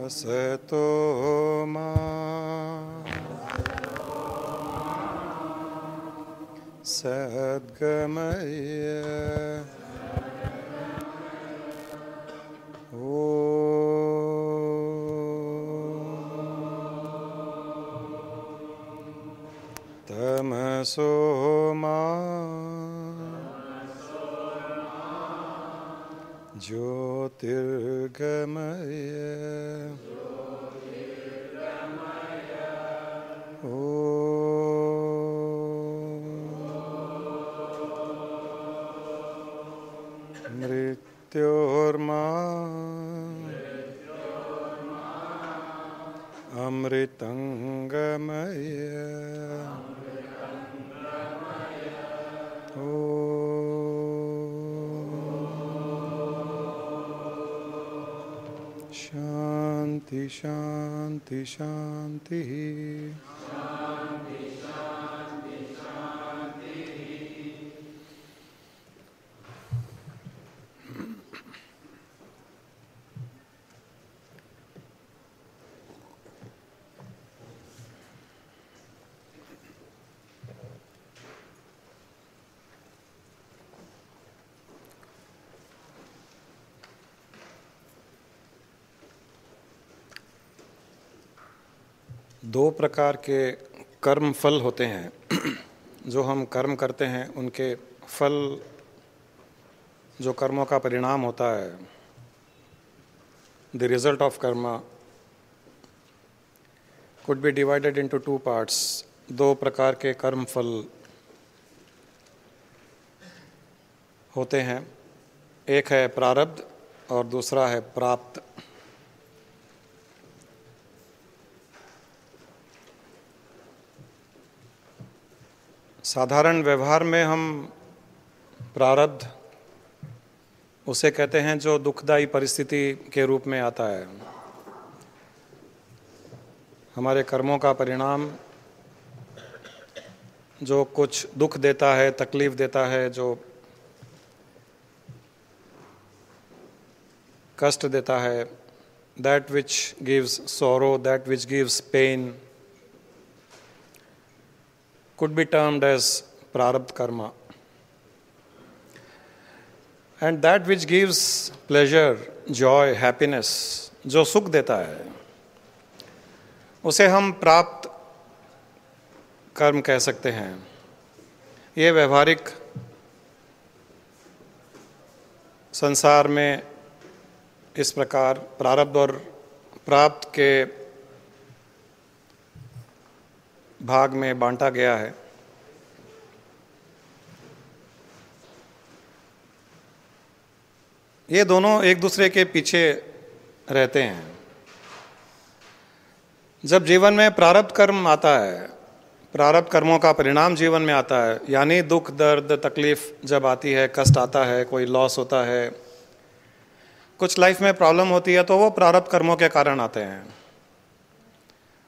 असतो मा सद्गमय तमसो मा ज्योतिर्गमय मृत्योर्मा अमृतंगमय शांति शांति शांति। दो प्रकार के कर्म फल होते हैं। जो हम कर्म करते हैं उनके फल, जो कर्मों का परिणाम होता है, the result of Karma could be divided into two parts. दो प्रकार के कर्म फल होते हैं, एक है प्रारब्ध और दूसरा है प्राप्त। साधारण व्यवहार में हम प्रारब्ध उसे कहते हैं जो दुखदायी परिस्थिति के रूप में आता है। हमारे कर्मों का परिणाम जो कुछ दुख देता है, तकलीफ देता है, जो कष्ट देता है, that which gives sorrow, that which gives pain, could be termed as prarabdha karma. And that which gives pleasure, joy, happiness, जो सुख देता है, उसे हम प्राप्त कर्म कह सकते हैं। ये व्यवहारिक संसार में इस प्रकार प्रारब्ध और प्राप्त के भाग में बांटा गया है। ये दोनों एक दूसरे के पीछे रहते हैं। जब जीवन में प्रारब्ध कर्म आता है, प्रारब्ध कर्मों का परिणाम जीवन में आता है, यानी दुख, दर्द, तकलीफ जब आती है, कष्ट आता है, कोई लॉस होता है, कुछ लाइफ में प्रॉब्लम होती है, तो वो प्रारब्ध कर्मों के कारण आते हैं।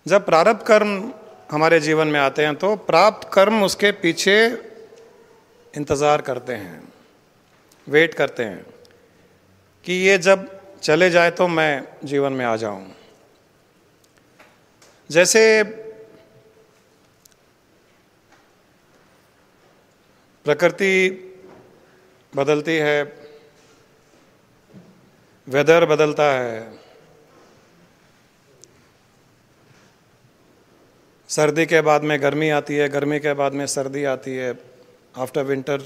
जब प्रारब्ध कर्म हमारे जीवन में आते हैं तो प्राप्त कर्म उसके पीछे इंतज़ार करते हैं, वेट करते हैं कि ये जब चले जाए तो मैं जीवन में आ जाऊं। जैसे प्रकृति बदलती है, वेदर बदलता है, सर्दी के बाद में गर्मी आती है, गर्मी के बाद में सर्दी आती है। After winter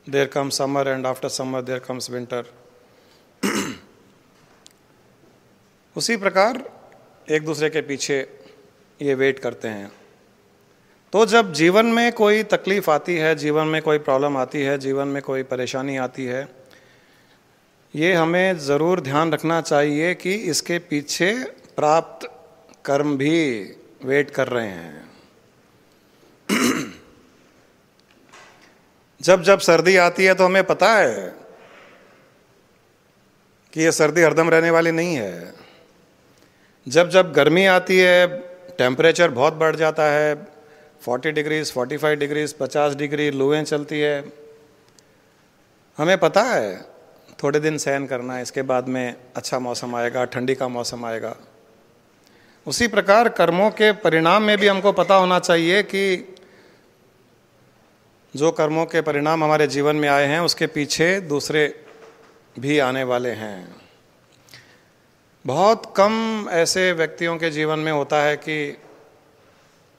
there comes summer and after summer there comes winter. उसी प्रकार एक दूसरे के पीछे ये वेट करते हैं। तो जब जीवन में कोई तकलीफ आती है, जीवन में कोई प्रॉब्लम आती है, जीवन में कोई परेशानी आती है, ये हमें ज़रूर ध्यान रखना चाहिए कि इसके पीछे प्राप्त कर्म भी वेट कर रहे हैं। जब जब सर्दी आती है तो हमें पता है कि ये सर्दी हरदम रहने वाली नहीं है। जब जब गर्मी आती है, टेम्परेचर बहुत बढ़ जाता है, 40 डिग्रीज, 45 डिग्रीज, 50 डिग्री लुएं चलती है। हमें पता है थोड़े दिन सहन करना है, इसके बाद में अच्छा मौसम आएगा, ठंडी का मौसम आएगा। उसी प्रकार कर्मों के परिणाम में भी हमको पता होना चाहिए कि जो कर्मों के परिणाम हमारे जीवन में आए हैं उसके पीछे दूसरे भी आने वाले हैं। बहुत कम ऐसे व्यक्तियों के जीवन में होता है कि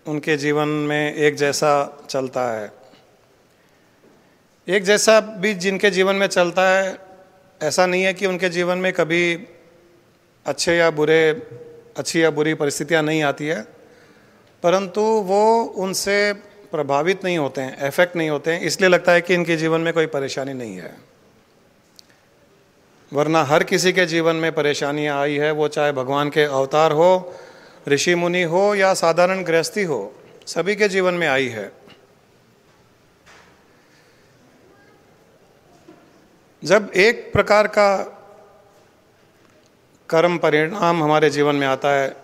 उनके जीवन में एक जैसा चलता है। एक जैसा भी जिनके जीवन में चलता है, ऐसा नहीं है कि उनके जीवन में कभी अच्छी या बुरी परिस्थितियां नहीं आती है, परंतु वो उनसे प्रभावित नहीं होते हैं, इफेक्ट नहीं होते हैं, इसलिए लगता है कि इनके जीवन में कोई परेशानी नहीं है। वरना हर किसी के जीवन में परेशानियां आई है, वो चाहे भगवान के अवतार हो, ऋषि मुनि हो या साधारण गृहस्थी हो, सभी के जीवन में आई है। जब एक प्रकार का कर्म परिणाम हमारे जीवन में आता है,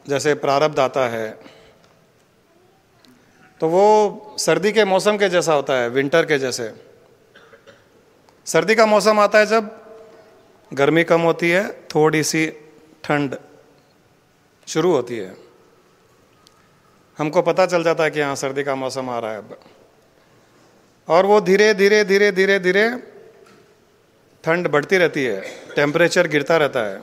जैसे प्रारब्ध आता है, तो वो सर्दी के मौसम के जैसा होता है, विंटर के जैसे। सर्दी का मौसम आता है जब गर्मी कम होती है, थोड़ी सी ठंड शुरू होती है, हमको पता चल जाता है कि हाँ सर्दी का मौसम आ रहा है अब। और वो धीरे धीरे धीरे धीरे धीरे ठंड बढ़ती रहती है, टेम्परेचर गिरता रहता है।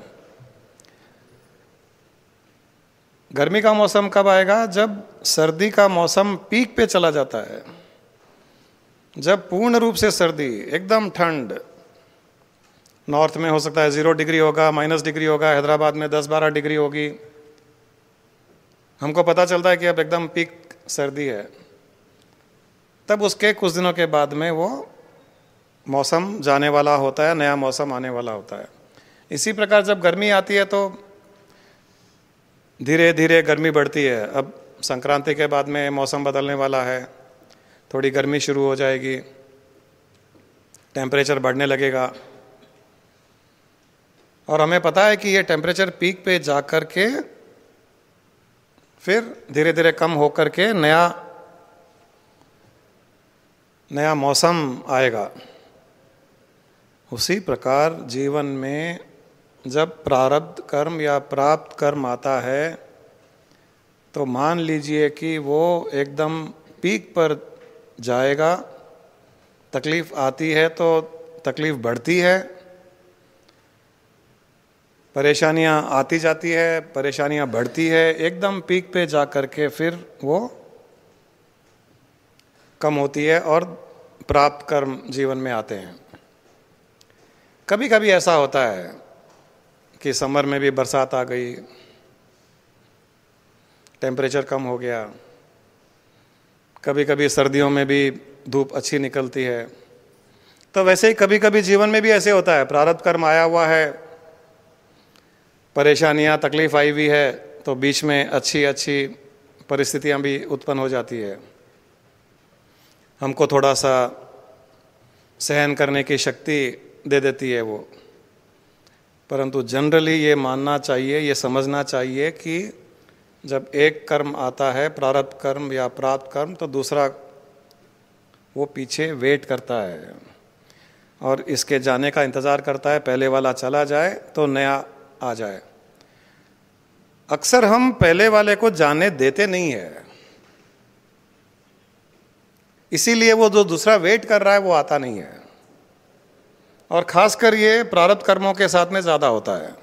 गर्मी का मौसम कब आएगा? जब सर्दी का मौसम पीक पे चला जाता है, जब पूर्ण रूप से सर्दी, एकदम ठंड। नॉर्थ में हो सकता है 0 डिग्री होगा, -डिग्री होगा, हैदराबाद में 10-12 डिग्री होगी। हमको पता चलता है कि अब एकदम पीक सर्दी है। तब उसके कुछ दिनों के बाद में वो मौसम जाने वाला होता है, नया मौसम आने वाला होता है। इसी प्रकार जब गर्मी आती है तो धीरे धीरे गर्मी बढ़ती है। अब संक्रांति के बाद में मौसम बदलने वाला है, थोड़ी गर्मी शुरू हो जाएगी, टेम्परेचर बढ़ने लगेगा। और हमें पता है कि ये टेम्परेचर पीक पे जा कर के फिर धीरे धीरे कम होकर के नया मौसम आएगा। उसी प्रकार जीवन में जब प्रारब्ध कर्म या प्राप्त कर्म आता है तो मान लीजिए कि वो एकदम पीक पर जाएगा। तकलीफ आती है तो तकलीफ बढ़ती है, परेशानियां आती जाती है, परेशानियां बढ़ती है, एकदम पीक पे जा कर के फिर वो कम होती है और प्राप्त कर्म जीवन में आते हैं। कभी कभी ऐसा होता है कि समर में भी बरसात आ गई, टेम्परेचर कम हो गया। कभी कभी सर्दियों में भी धूप अच्छी निकलती है। तो वैसे ही कभी कभी जीवन में भी ऐसे होता है, प्रारब्ध कर्म आया हुआ है, परेशानियां, तकलीफ आई हुई है, तो बीच में अच्छी अच्छी परिस्थितियां भी उत्पन्न हो जाती है। हमको थोड़ा सा सहन करने की शक्ति दे देती है वो। परंतु जनरली ये मानना चाहिए, ये समझना चाहिए कि जब एक कर्म आता है, प्रारब्ध कर्म या प्राप्त कर्म, तो दूसरा वो पीछे वेट करता है और इसके जाने का इंतज़ार करता है। पहले वाला चला जाए तो नया आ जाए। अक्सर हम पहले वाले को जाने देते नहीं है, इसीलिए वो जो दूसरा वेट कर रहा है वो आता नहीं है। और खासकर ये प्रारब्ध कर्मों के साथ में ज़्यादा होता है।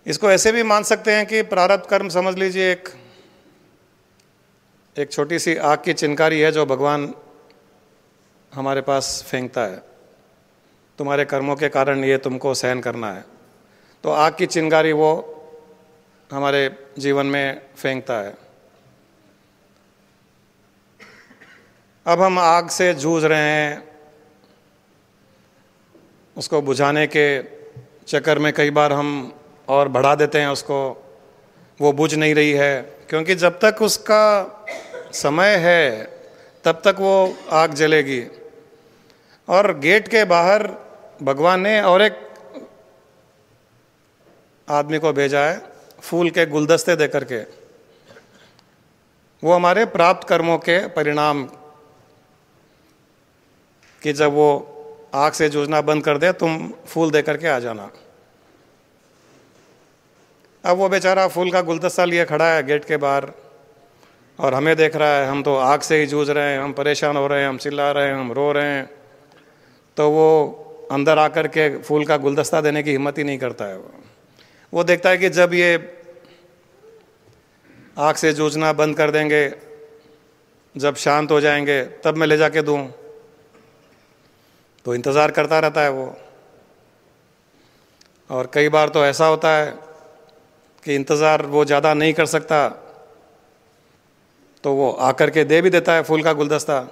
इसको ऐसे भी मान सकते हैं कि प्रारब्ध कर्म समझ लीजिए एक छोटी सी आग की चिनकारी है जो भगवान हमारे पास फेंकता है। तुम्हारे कर्मों के कारण ये तुमको सहन करना है, तो आग की चिनकारी वो हमारे जीवन में फेंकता है। अब हम आग से जूझ रहे हैं, उसको बुझाने के चक्कर में कई बार हम और बढ़ा देते हैं उसको, वो बुझ नहीं रही है, क्योंकि जब तक उसका समय है तब तक वो आग जलेगी। और गेट के बाहर भगवान ने और एक आदमी को भेजा है फूल के गुलदस्ते दे करके। वो हमारे प्राप्त कर्मों के परिणाम कि जब वो आग से जूझना बंद कर दे, तुम फूल दे करके आ जाना। अब वो बेचारा फूल का गुलदस्ता लिए खड़ा है गेट के बाहर और हमें देख रहा है, हम तो आग से ही जूझ रहे हैं, हम परेशान हो रहे हैं, हम चिल्ला रहे हैं, हम रो रहे हैं, तो वो अंदर आकर के फूल का गुलदस्ता देने की हिम्मत ही नहीं करता है। वो देखता है कि जब ये आग से जूझना बंद कर देंगे, जब शांत हो जाएंगे, तब मैं ले जाके दूं। तो इंतज़ार करता रहता है वो। और कई बार तो ऐसा होता है कि इंतज़ार वो ज़्यादा नहीं कर सकता, तो वो आकर के दे भी देता है फूल का गुलदस्ता।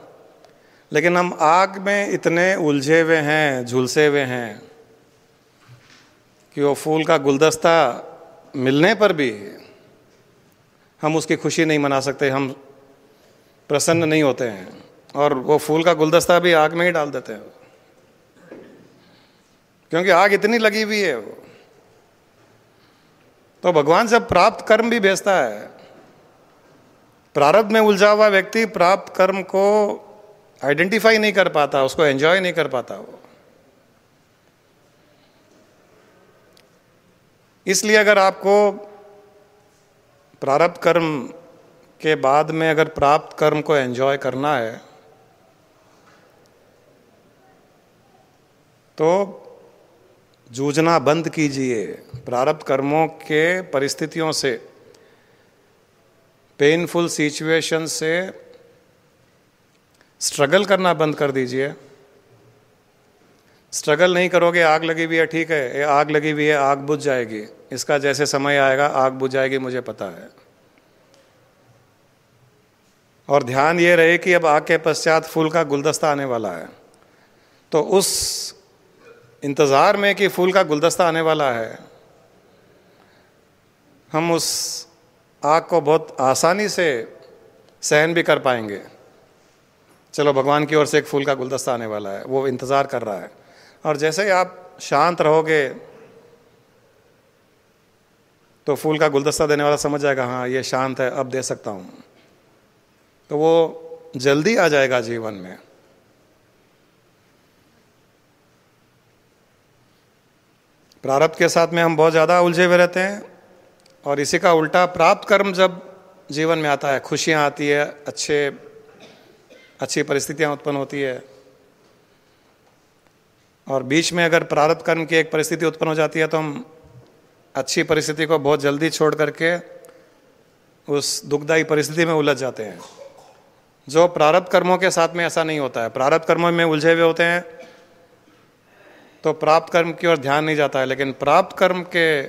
लेकिन हम आग में इतने उलझे हुए हैं, झुलसे हुए हैं कि वो फूल का गुलदस्ता मिलने पर भी हम उसकी खुशी नहीं मना सकते, हम प्रसन्न नहीं होते हैं, और वो फूल का गुलदस्ता भी आग में ही डाल देते हैं, क्योंकि आग इतनी लगी हुई है वो। तो भगवान जब प्राप्त कर्म भी भेजता है, प्रारब्ध में उलझा हुआ व्यक्ति प्राप्त कर्म को आइडेंटिफाई नहीं कर पाता, उसको एंजॉय नहीं कर पाता वो। इसलिए अगर आपको प्रारब्ध कर्म के बाद में अगर प्राप्त कर्म को एंजॉय करना है, तो जूझना बंद कीजिए। प्रारब्ध कर्मों के परिस्थितियों से, पेनफुल सिचुएशन से स्ट्रगल करना बंद कर दीजिए। स्ट्रगल नहीं करोगे, आग लगी हुई है, ठीक है, ये आग लगी हुई है, आग बुझ जाएगी, इसका जैसे समय आएगा आग बुझ जाएगी, मुझे पता है। और ध्यान ये रहे कि अब आग के पश्चात फूल का गुलदस्ता आने वाला है, तो उस इंतज़ार में कि फूल का गुलदस्ता आने वाला है, हम उस आग को बहुत आसानी से सहन भी कर पाएंगे। चलो, भगवान की ओर से एक फूल का गुलदस्ता आने वाला है, वो इंतज़ार कर रहा है। और जैसे ही आप शांत रहोगे, तो फूल का गुलदस्ता देने वाला समझ जाएगा, हाँ ये शांत है, अब दे सकता हूँ, तो वो जल्दी आ जाएगा जीवन में। प्रारब्ध के साथ में हम बहुत ज़्यादा उलझे हुए रहते हैं, और इसी का उल्टा प्राप्त कर्म जब जीवन में आता है, खुशियाँ आती है, अच्छी परिस्थितियाँ उत्पन्न होती है, और बीच में अगर प्रारब्ध कर्म की एक परिस्थिति उत्पन्न हो जाती है, तो हम अच्छी परिस्थिति को बहुत जल्दी छोड़ करके उस दुखदायी परिस्थिति में उलझ जाते हैं। जो प्रारब्ध कर्मों के साथ में ऐसा नहीं होता है, प्रारब्ध कर्मों में उलझे हुए होते हैं तो प्राप्त कर्म की ओर ध्यान नहीं जाता है, लेकिन प्राप्त कर्म के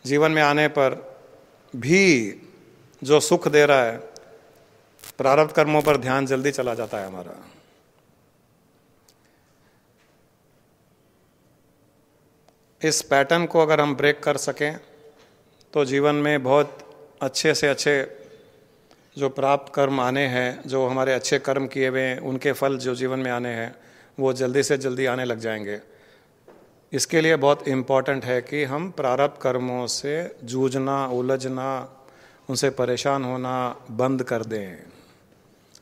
जीवन में आने पर भी जो सुख दे रहा है, प्रारब्ध कर्मों पर ध्यान जल्दी चला जाता है हमारा। इस पैटर्न को अगर हम ब्रेक कर सकें, तो जीवन में बहुत अच्छे से अच्छे जो प्राप्त कर्म आने हैं, जो हमारे अच्छे कर्म किए हुए हैं, उनके फल जो जीवन में आने हैं, वो जल्दी से जल्दी आने लग जाएंगे। इसके लिए बहुत इम्पॉर्टेंट है कि हम प्रारब्ध कर्मों से जूझना, उलझना, उनसे परेशान होना बंद कर दें,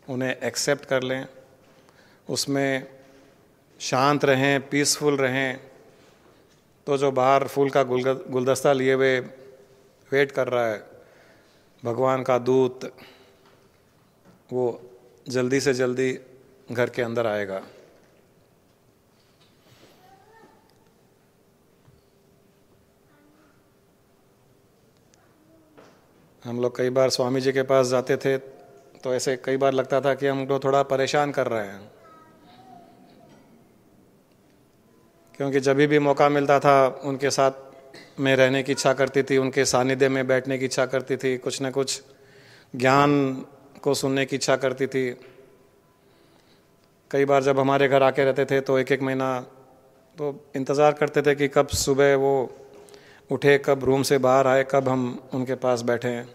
उन्हें एक्सेप्ट कर लें, उसमें शांत रहें, पीसफुल रहें। तो जो बाहर फूल का गुलदस्ता लिए हुए वेट कर रहा है, भगवान का दूत, वो जल्दी से जल्दी घर के अंदर आएगा। हम लोग कई बार स्वामी जी के पास जाते थे, तो ऐसे कई बार लगता था कि हमको थोड़ा परेशान कर रहे हैं, क्योंकि जब भी मौका मिलता था उनके साथ में रहने की इच्छा करती थी, उनके सानिध्य में बैठने की इच्छा करती थी, कुछ न कुछ ज्ञान को सुनने की इच्छा करती थी। कई बार जब हमारे घर आके रहते थे तो एक महीना तो इंतज़ार करते थे कि कब सुबह वो उठे, कब रूम से बाहर आए, कब हम उनके पास बैठें।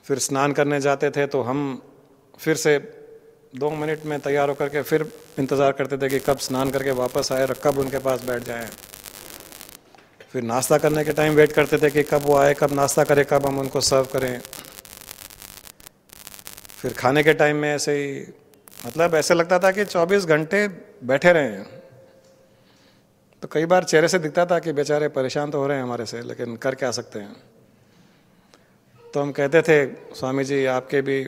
फिर स्नान करने जाते थे तो हम फिर से 2 मिनट में तैयार होकर के फिर इंतज़ार करते थे कि कब स्नान करके वापस आए और कब उनके पास बैठ जाएं। फिर नाश्ता करने के टाइम वेट करते थे कि कब वो आए, कब नाश्ता करें, कब हम उनको सर्व करें। फिर खाने के टाइम में ऐसे ही मतलब ऐसे लगता था कि 24 घंटे बैठे रहे हैं। तो कई बार चेहरे से दिखता था कि बेचारे परेशान तो हो रहे हैं हमारे से, लेकिन कर क्या सकते हैं। तो हम कहते थे स्वामी जी आपके भी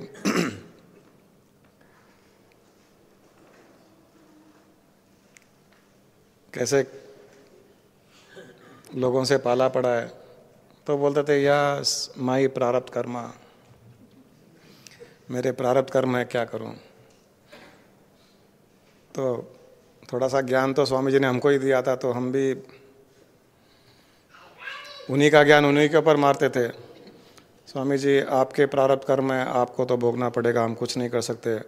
कैसे लोगों से पाला पड़ा है। तो बोलते थे यस माई प्रारब्ध कर्मा, मेरे प्रारब्ध कर्म है, क्या करूं। तो थोड़ा सा ज्ञान तो स्वामी जी ने हमको ही दिया था, तो हम भी उन्हीं का ज्ञान उन्हीं के ऊपर मारते थे। स्वामी जी आपके प्रारब्ध कर्म है, आपको तो भोगना पड़ेगा, हम कुछ नहीं कर सकते।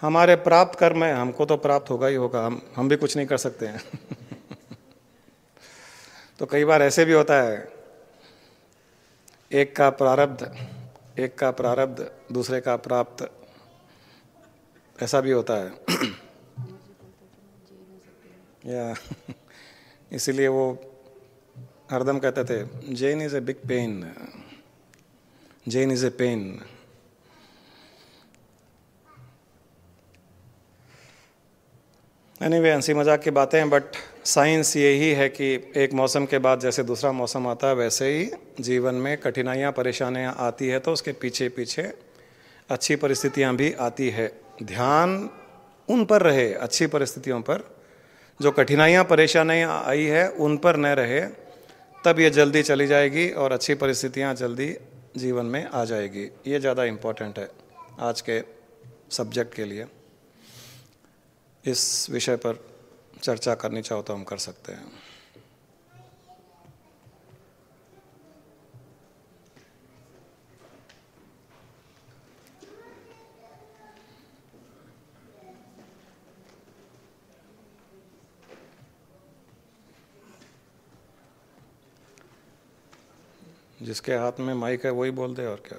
हमारे प्राप्त कर्म है, हमको तो प्राप्त होगा ही होगा, हम भी कुछ नहीं कर सकते हैं। तो कई बार ऐसे भी होता है, एक का प्रारब्ध दूसरे का प्राप्त, ऐसा भी होता है। या इसीलिए वो हरदम कहते थे Jain is a big pain, Jain is a pain. Anyway हंसी मजाक की बातें हैं, बट साइंस यही है कि एक मौसम के बाद जैसे दूसरा मौसम आता है, वैसे ही जीवन में कठिनाइयाँ परेशानियाँ आती है, तो उसके पीछे पीछे अच्छी परिस्थितियाँ भी आती है। ध्यान उन पर रहे, अच्छी परिस्थितियों पर। जो कठिनाइयाँ परेशानियाँ आई है उन पर न रहे, तब ये जल्दी चली जाएगी और अच्छी परिस्थितियाँ जल्दी जीवन में आ जाएगी। ये ज़्यादा इम्पोर्टेंट है आज के सब्जेक्ट के लिए। इस विषय पर चर्चा करनी चाहो तो हम कर सकते हैं। जिसके हाथ में माइक है वही बोल दे, और क्या।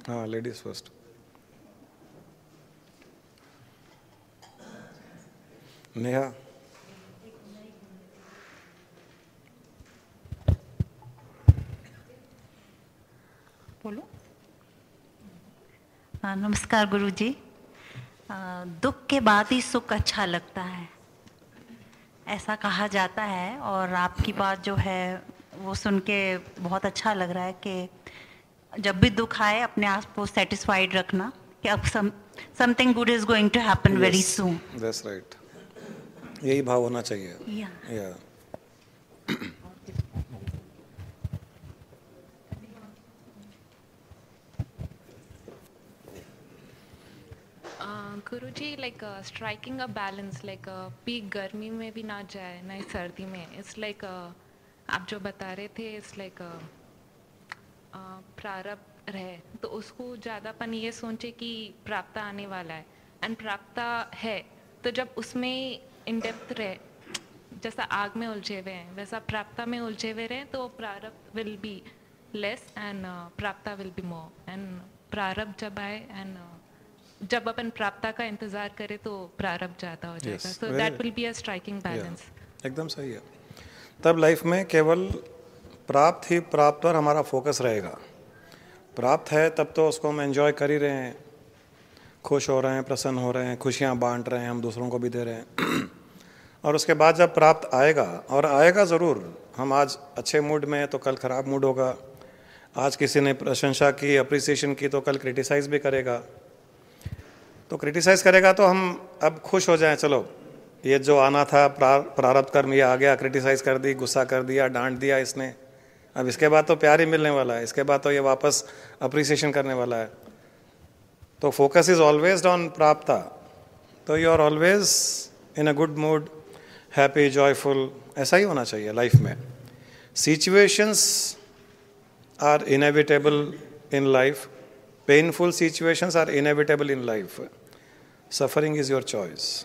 हाँ, लेडीज फर्स्ट। नेहा। बोलो। नमस्कार गुरुजी। दुख के बाद ही सुख अच्छा लगता है, ऐसा कहा जाता है। और आपकी बात जो है वो सुन के बहुत अच्छा लग रहा है कि जब भी दुख आए अपने आप को सेटिस्फाइड रखना कि अब something good is going to happen very soon. That's right, यही भाव होना चाहिए। या Guruji, like striking a balance, like peak गर्मी में भी ना जाए ना ही सर्दी में। इट्स लाइक आप जो बता रहे थे, इट्स लाइक प्रारब्ध रहे तो उसको ज़्यादापन ये सोचे कि प्राप्ता आने वाला है, एंड प्राप्ता है तो जब उसमें इन डेप्थ रहे, जैसा आग में उलझे हुए हैं वैसा प्राप्ता में उलझे हुए रहे, तो प्रारब्ध विल बी लेस एंड प्राप्ता विल बी मोर। एंड प्रारब्ध जब आए एंड जब अपन प्राप्ता का इंतजार करें तो प्रारब्ध ज़्यादा हो जाएगा। So that will be a striking balance. एकदम सही है। तब लाइफ में केवल प्राप्त ही प्राप्त पर हमारा फोकस रहेगा। प्राप्त है तब तो उसको हम एंजॉय कर ही रहे हैं, खुश हो रहे हैं, प्रसन्न हो रहे हैं, खुशियाँ बांट रहे हैं, हम दूसरों को भी दे रहे हैं। और उसके बाद जब प्राप्त आएगा, और आएगा ज़रूर, हम आज अच्छे मूड में हैं तो कल ख़राब मूड होगा, आज किसी ने प्रशंसा की, अप्रिसिएशन की, तो कल क्रिटिसाइज़ भी करेगा। तो क्रिटिसाइज़ करेगा तो हम अब खुश हो जाएं, चलो ये जो आना था प्रारब्ध कर्म ये आ गया, क्रिटिसाइज़ कर दी, गुस्सा कर दिया, डांट दिया इसने, अब इसके बाद तो प्यार ही मिलने वाला है, इसके बाद तो ये वापस अप्रिसिएशन करने वाला है। तो फोकस इज ऑलवेज ऑन प्राप्ता, तो you are always in a good mood, happy, joyful, ऐसा ही होना चाहिए लाइफ में। Situations are inevitable in life, painful situations are inevitable in life, suffering is your choice.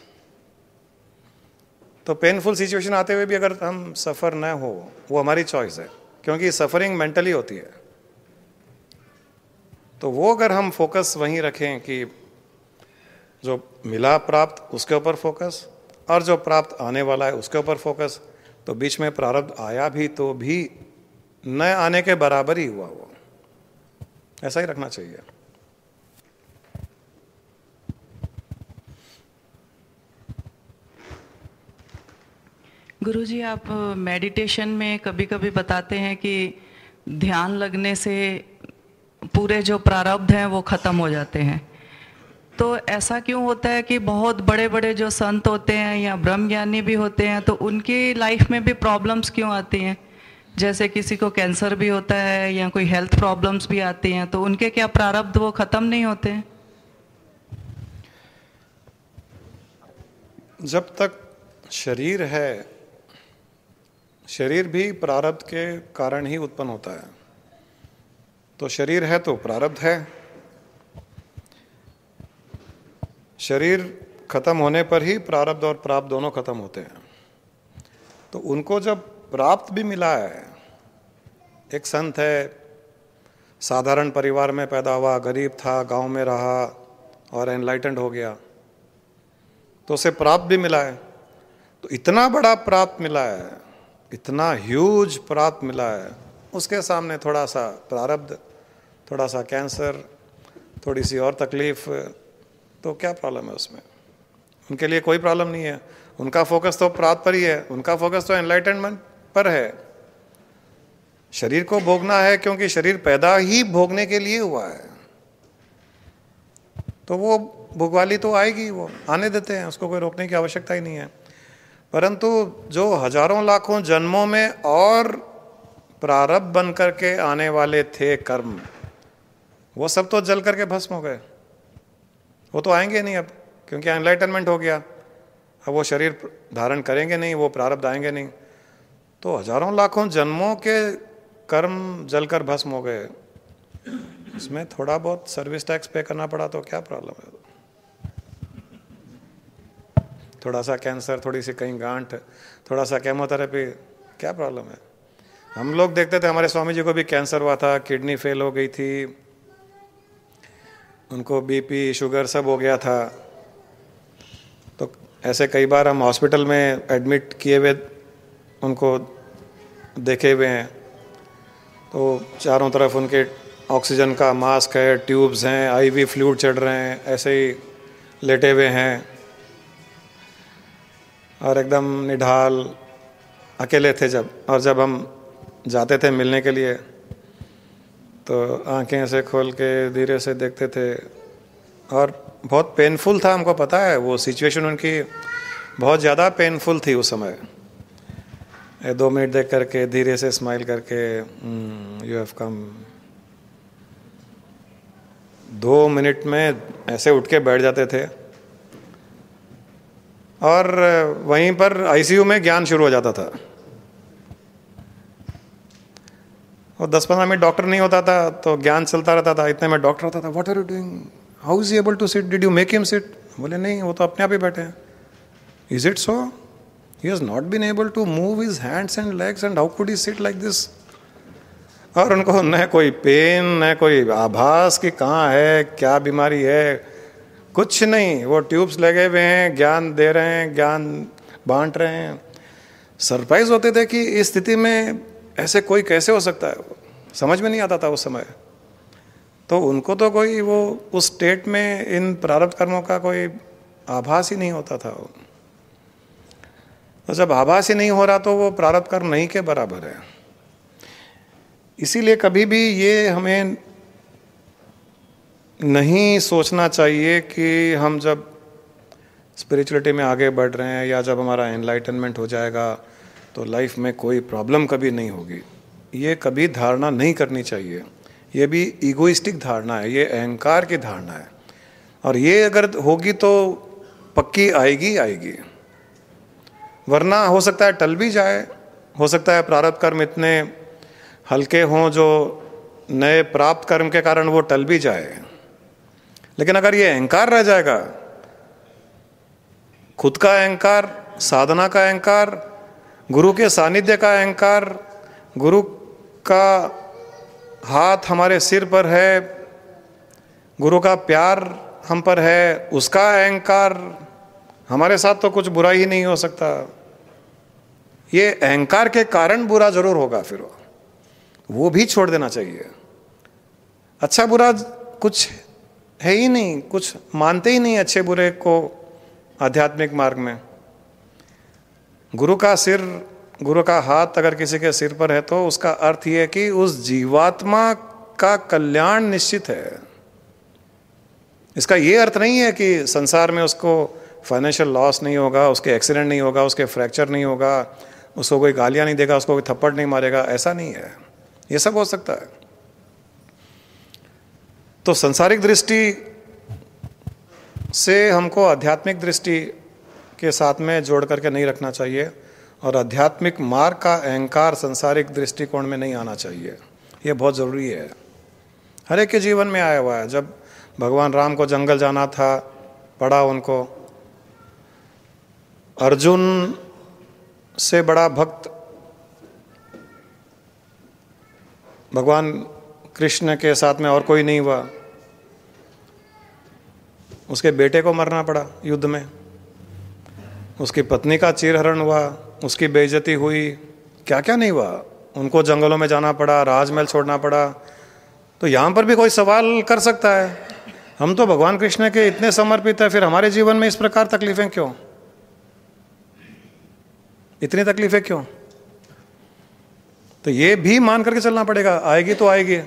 तो पेनफुल सिचुएशन आते हुए भी अगर हम सफ़र न हो, वो हमारी चॉइस है, क्योंकि सफरिंग मेंटली होती है। तो वो अगर हम फोकस वहीं रखें कि जो मिला प्राप्त उसके ऊपर फोकस, और जो प्राप्त आने वाला है उसके ऊपर फोकस, तो बीच में प्रारब्ध आया भी तो भी न आने के बराबर ही हुआ, वो ऐसा ही रखना चाहिए। गुरुजी, आप मेडिटेशन में कभी कभी बताते हैं कि ध्यान लगने से पूरे जो प्रारब्ध हैं वो ख़त्म हो जाते हैं, तो ऐसा क्यों होता है कि बहुत बड़े बड़े जो संत होते हैं या ब्रह्मज्ञानी भी होते हैं तो उनकी लाइफ में भी प्रॉब्लम्स क्यों आती हैं? जैसे किसी को कैंसर भी होता है या कोई हेल्थ प्रॉब्लम्स भी आती हैं, तो उनके क्या प्रारब्ध वो ख़त्म नहीं होते हैं? जब तक शरीर है, शरीर भी प्रारब्ध के कारण ही उत्पन्न होता है। तो शरीर है तो प्रारब्ध है। शरीर खत्म होने पर ही प्रारब्ध और प्राप्त दोनों खत्म होते हैं। तो उनको जब प्राप्त भी मिला है, एक संत है, साधारण परिवार में पैदा हुआ, गरीब था, गांव में रहा और एनलाइटेंड हो गया, तो उसे प्राप्त भी मिला है। तो इतना बड़ा प्राप्त मिला है, इतना ह्यूज प्राप्त मिला है, उसके सामने थोड़ा सा प्रारब्ध, थोड़ा सा कैंसर, थोड़ी सी और तकलीफ, तो क्या प्रॉब्लम है उसमें? उनके लिए कोई प्रॉब्लम नहीं है। उनका फोकस तो प्राप्त पर ही है, उनका फोकस तो एनलाइटनमेंट पर है। शरीर को भोगना है क्योंकि शरीर पैदा ही भोगने के लिए हुआ है, तो वो भोगवाली तो आएगी, वो आने देते हैं, उसको कोई रोकने की आवश्यकता ही नहीं है। परंतु जो हजारों लाखों जन्मों में और प्रारब्ध बन करके आने वाले थे कर्म, वो सब तो जल करके भस्म हो गए, वो तो आएंगे नहीं अब, क्योंकि एनलाइटनमेंट हो गया। अब वो शरीर धारण करेंगे नहीं, वो प्रारब्ध आएंगे नहीं, तो हजारों लाखों जन्मों के कर्म जलकर भस्म हो गए। इसमें थोड़ा बहुत सर्विस टैक्स पे करना पड़ा तो क्या प्रॉब्लम है? थोड़ा सा कैंसर, थोड़ी सी कहीं गांठ, थोड़ा सा केमोथेरेपी, क्या प्रॉब्लम है? हम लोग देखते थे, हमारे स्वामी जी को भी कैंसर हुआ था, किडनी फेल हो गई थी, उनको बीपी शुगर सब हो गया था। तो ऐसे कई बार हम हॉस्पिटल में एडमिट किए हुए उनको देखे हुए हैं। तो चारों तरफ उनके ऑक्सीजन का मास्क है, ट्यूब्स हैं, आईवी फ्लूइड चढ़ रहे हैं, ऐसे ही लेटे हुए हैं और एकदम निढाल, अकेले थे जब। और जब हम जाते थे मिलने के लिए तो आंखें ऐसे खोल के धीरे से देखते थे, और बहुत पेनफुल था, हमको पता है वो सिचुएशन उनकी बहुत ज़्यादा पेनफुल थी उस समय। 2 मिनट देख करके धीरे से स्माइल करके, यू हैव कम। 2 मिनट में ऐसे उठ के बैठ जाते थे और वहीं पर आईसीयू में ज्ञान शुरू हो जाता था। और 10-15 मिनट डॉक्टर नहीं होता था तो ज्ञान चलता रहता था। इतने में डॉक्टर होता था, what are you doing, how is he able to sit, did you make him sit? बोले नहीं, वो तो अपने आप ही बैठे हैं। Is it so? He has not been able to move his hands and legs and how could he sit like this? और उनको न कोई पेन, न कोई आभास कि कहाँ है, क्या बीमारी है, कुछ नहीं। वो ट्यूब्स लगे हुए हैं, ज्ञान दे रहे हैं, ज्ञान बांट रहे हैं। सरप्राइज होते थे कि इस स्थिति में ऐसे कोई कैसे हो सकता है, समझ में नहीं आता था उस समय। तो उनको तो कोई वो उस स्टेट में इन प्रारब्ध कर्मों का कोई आभास ही नहीं होता था। तो जब आभास ही नहीं हो रहा तो वो प्रारब्ध कर्म नहीं के बराबर है। इसीलिए कभी भी ये हमें नहीं सोचना चाहिए कि हम जब स्पिरिचुअलिटी में आगे बढ़ रहे हैं या जब हमारा एनलाइटनमेंट हो जाएगा तो लाइफ में कोई प्रॉब्लम कभी नहीं होगी। ये कभी धारणा नहीं करनी चाहिए। ये भी ईगोइस्टिक धारणा है, ये अहंकार की धारणा है। और ये अगर होगी तो पक्की आएगी आएगी, वरना हो सकता है टल भी जाए। हो सकता है प्रारब्ध कर्म इतने हल्के हों जो नए प्राप्त कर्म के कारण वो टल भी जाए। लेकिन अगर ये अहंकार रह जाएगा, खुद का अहंकार, साधना का अहंकार, गुरु के सानिध्य का अहंकार, गुरु का हाथ हमारे सिर पर है, गुरु का प्यार हम पर है, उसका अहंकार, हमारे साथ तो कुछ बुरा ही नहीं हो सकता। ये अहंकार के कारण बुरा जरूर होगा, फिर वो भी छोड़ देना चाहिए। अच्छा बुरा कुछ है ही नहीं, कुछ मानते ही नहीं अच्छे बुरे को आध्यात्मिक मार्ग में। गुरु का सिर, गुरु का हाथ अगर किसी के सिर पर है तो उसका अर्थ ये है कि उस जीवात्मा का कल्याण निश्चित है। इसका ये अर्थ नहीं है कि संसार में उसको फाइनेंशियल लॉस नहीं होगा, उसके एक्सीडेंट नहीं होगा, उसके फ्रैक्चर नहीं होगा, उसको कोई गालियां नहीं देगा, उसको कोई थप्पड़ नहीं मारेगा, ऐसा नहीं है। ये सब हो सकता है। तो संसारिक दृष्टि से हमको आध्यात्मिक दृष्टि के साथ में जोड़ करके नहीं रखना चाहिए, और आध्यात्मिक मार्ग का अहंकार संसारिक दृष्टिकोण में नहीं आना चाहिए। ये बहुत ज़रूरी है, हर एक के जीवन में आया हुआ है। जब भगवान राम को जंगल जाना था, पड़ा उनको, अर्जुन से बड़ा भक्त भगवान कृष्ण के साथ में और कोई नहीं हुआ। उसके बेटे को मरना पड़ा युद्ध में, उसकी पत्नी का चीरहरण हुआ, उसकी बेइज्जती हुई, क्या क्या नहीं हुआ। उनको जंगलों में जाना पड़ा, राजमहल छोड़ना पड़ा। तो यहाँ पर भी कोई सवाल कर सकता है, हम तो भगवान कृष्ण के इतने समर्पित है, फिर हमारे जीवन में इस प्रकार तकलीफें क्यों, इतनी तकलीफें क्यों? तो ये भी मान करके चलना पड़ेगा, आएगी तो आएगी,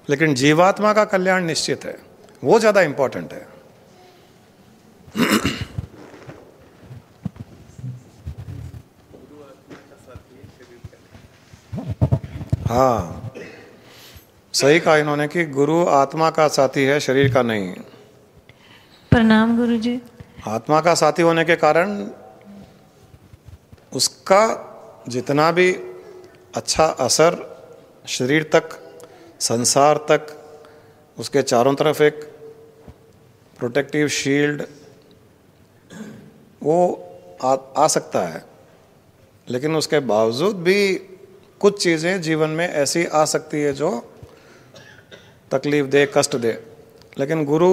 लेकिन जीवात्मा का कल्याण निश्चित है, वो ज्यादा इंपॉर्टेंट है। हाँ, सही कहा इन्होंने कि गुरु आत्मा का साथी है, शरीर का नहीं। प्रणाम गुरुजी। आत्मा का साथी होने के कारण उसका जितना भी अच्छा असर शरीर तक, संसार तक, उसके चारों तरफ एक प्रोटेक्टिव शील्ड वो आ सकता है, लेकिन उसके बावजूद भी कुछ चीज़ें जीवन में ऐसी आ सकती है जो तकलीफ दे, कष्ट दे। लेकिन गुरु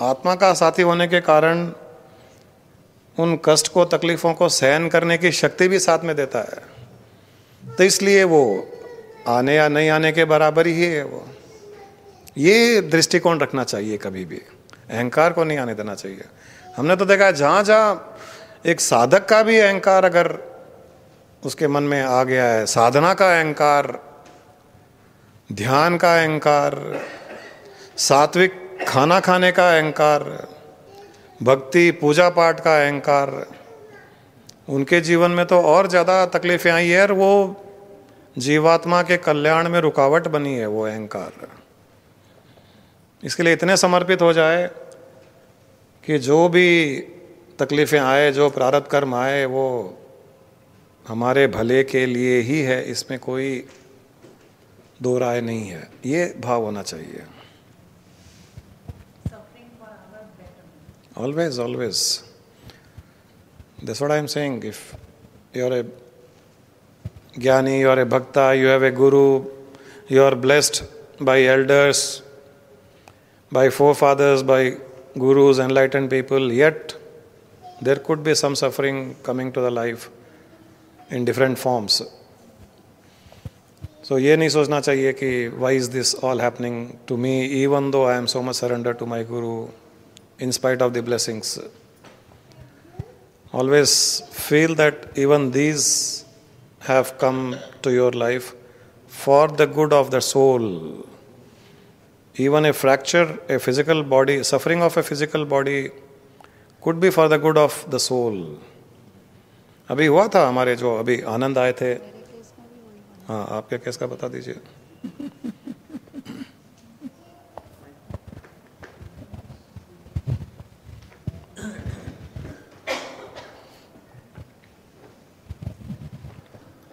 आत्मा का साथी होने के कारण उन कष्ट को, तकलीफ़ों को सहन करने की शक्ति भी साथ में देता है। तो इसलिए वो आने या नहीं आने के बराबर ही है वो। ये दृष्टिकोण रखना चाहिए, कभी भी अहंकार को नहीं आने देना चाहिए। हमने तो देखा है जहाँ जहाँ एक साधक का भी अहंकार अगर उसके मन में आ गया है, साधना का अहंकार, ध्यान का अहंकार, सात्विक खाना खाने का अहंकार, भक्ति पूजा पाठ का अहंकार, उनके जीवन में तो और ज़्यादा तकलीफें आई है, और वो जीवात्मा के कल्याण में रुकावट बनी है वो अहंकार। इसके लिए इतने समर्पित हो जाए कि जो भी तकलीफें आए, जो प्रारब्ध कर्म आए, वो हमारे भले के लिए ही है, इसमें कोई दो राय नहीं है। ये भाव होना चाहिए। Always, always. That's what I am saying. If you are a Jnani, you are a Bhakta, you have a Guru, you are blessed by elders, by forefathers, by Gurus, enlightened people, yet there could be some suffering coming to the life in different forms. So ये नहीं सोचना चाहिए कि why is this all happening to me, even though I am so much surrendered to my Guru, in spite of the blessings. Always feel that even these have come to your life for the good of the soul. Even a fracture, a physical body, suffering of a physical body could be for the good of the soul. अभी हुआ था हमारे जो अभी आनंद आए थे। हाँ, आपके केस का बता दीजिए।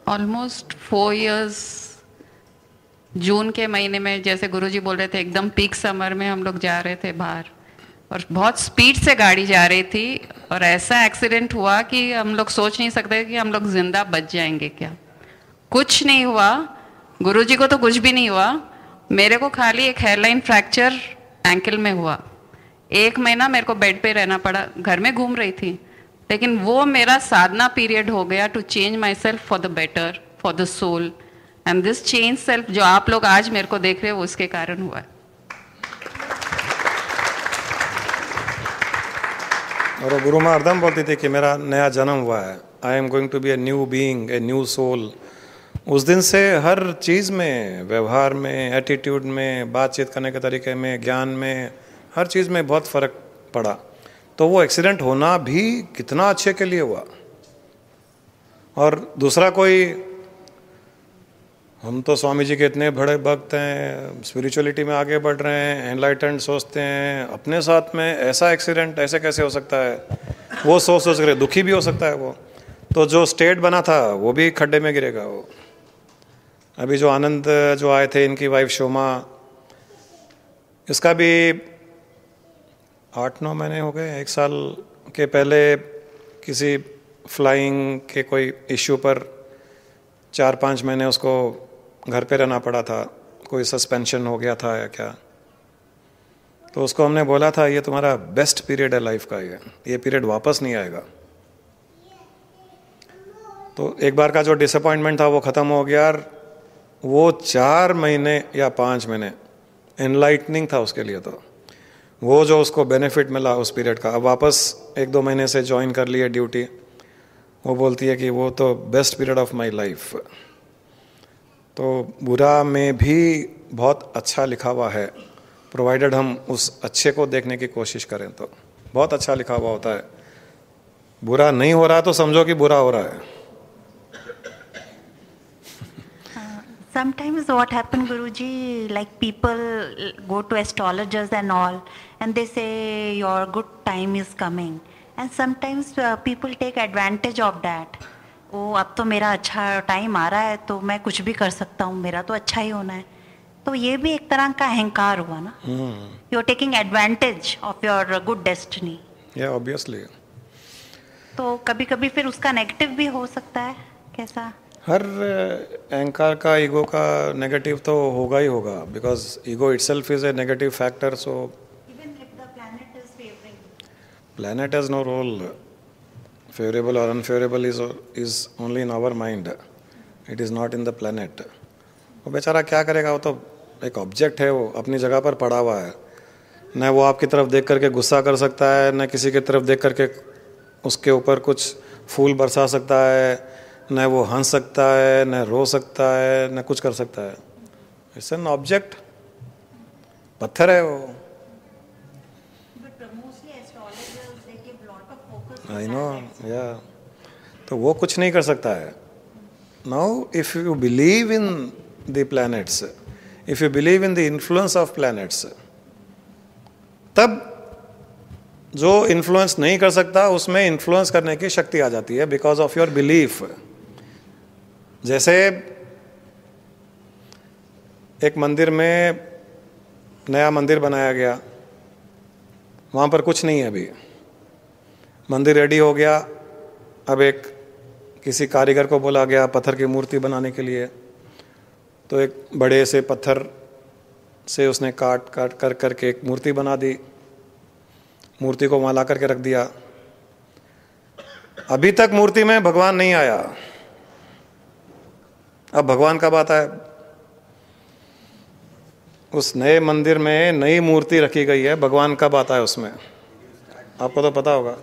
ऑलमोस्ट 4 years जून के महीने में, जैसे गुरुजी बोल रहे थे, एकदम पीक समर में हम लोग जा रहे थे बाहर, और बहुत स्पीड से गाड़ी जा रही थी, और ऐसा एक्सीडेंट हुआ कि हम लोग सोच नहीं सकते कि हम लोग जिंदा बच जाएंगे क्या। कुछ नहीं हुआ, गुरुजी को तो कुछ भी नहीं हुआ, मेरे को खाली एक हेयरलाइन फ्रैक्चर एंकल में हुआ। 1 महीना मेरे को बेड पे रहना पड़ा, घर में घूम रही थी, लेकिन वो मेरा साधना पीरियड हो गया to change myself for the better, for the soul, and this change self जो आप लोग आज मेरे को देख रहे हो उसके कारण हुआ है। और गुरु माँ हरदम बोलती थी कि मेरा नया जन्म हुआ है, I am going to be a new being, a new soul, उस दिन से हर चीज़ में, व्यवहार में, एटीट्यूड में, बातचीत करने के तरीके में, ज्ञान में, हर चीज़ में बहुत फ़र्क पड़ा। तो वो एक्सीडेंट होना भी कितना अच्छे के लिए हुआ। और दूसरा कोई, हम तो स्वामी जी के इतने बड़े भक्त हैं, स्पिरिचुअलिटी में आगे बढ़ रहे हैं, एनलाइटेंड सोचते हैं, अपने साथ में ऐसा एक्सीडेंट ऐसे कैसे हो सकता है, वो सोच सोच कर दुखी भी हो सकता है वो। तो जो स्टेट बना था वो भी खड्डे में गिरेगा वो। अभी जो आनंद जो आए थे, इनकी वाइफ शोमा, इसका भी 8-9 महीने हो गए, 1 साल के पहले किसी फ्लाइंग के कोई इश्यू पर 4-5 महीने उसको घर पे रहना पड़ा था, कोई सस्पेंशन हो गया था या क्या। तो उसको हमने बोला था ये तुम्हारा बेस्ट पीरियड है लाइफ का, ये पीरियड वापस नहीं आएगा। तो एक बार का जो डिसअपॉइंटमेंट था वो ख़त्म हो गया, और वो 4 महीने या 5 महीने एनलाइटनिंग था उसके लिए। तो वो जो उसको बेनिफिट मिला उस पीरियड का, अब वापस 1-2 महीने से ज्वाइन कर लिए ड्यूटी, वो बोलती है कि वो तो best period of my life. तो बुरा में भी बहुत अच्छा लिखा हुआ है, प्रोवाइडेड हम उस अच्छे को देखने की कोशिश करें तो बहुत अच्छा लिखा हुआ होता है। बुरा नहीं हो रहा तो समझो कि बुरा हो रहा है। Sometimes what happen, Guruji, like people go to astrologers and all, and they say your good time is coming, and sometimes people take advantage of that. ओ अब तो मेरा अच्छा टाइम आ रहा है तो मैं कुछ भी कर सकता हूँ, मेरा तो अच्छा ही होना है। तो ये भी एक तरह का अहंकार हुआ ना। You are taking advantage of your good destiny. या ऑब्वियसली। तो कभी कभी फिर उसका नेगेटिव भी हो सकता है, कैसा? हर अहंकार का, ईगो का नेगेटिव तो होगा ही होगा, because ego itself is a negative factor. So even if the planet is favouring, planet has no role, favourable और unfavourable is only in our mind, it is not in the planet. वो बेचारा क्या करेगा, वो तो एक object है, वो अपनी जगह पर पड़ा हुआ है। न वो आपकी तरफ देख करके गुस्सा कर सकता है, न किसी की तरफ देख करके उसके ऊपर कुछ फूल बरसा सकता है, न वो हंस सकता है, न रो सकता है, न कुछ कर सकता है। इट्स एन ऑब्जेक्ट, पत्थर है वो। आई नो, या तो वो कुछ नहीं कर सकता है। Now if you believe in the planets, if you believe in the influence of planets, तब जो इन्फ्लुएंस नहीं कर सकता उसमें इन्फ्लुएंस करने की शक्ति आ जाती है, बिकॉज ऑफ योर बिलीफ। जैसे एक मंदिर में, नया मंदिर बनाया गया, वहाँ पर कुछ नहीं है अभी, मंदिर रेडी हो गया, अब एक किसी कारीगर को बोला गया पत्थर की मूर्ति बनाने के लिए। तो एक बड़े से पत्थर से उसने काट काट कर करके एक मूर्ति बना दी, मूर्ति को वहाँ ला करके रख दिया। अभी तक मूर्ति में भगवान नहीं आया, अब भगवान कब आता है? उस नए मंदिर में नई मूर्ति रखी गई है, भगवान कब आता है उसमें? आपको तो पता होगा,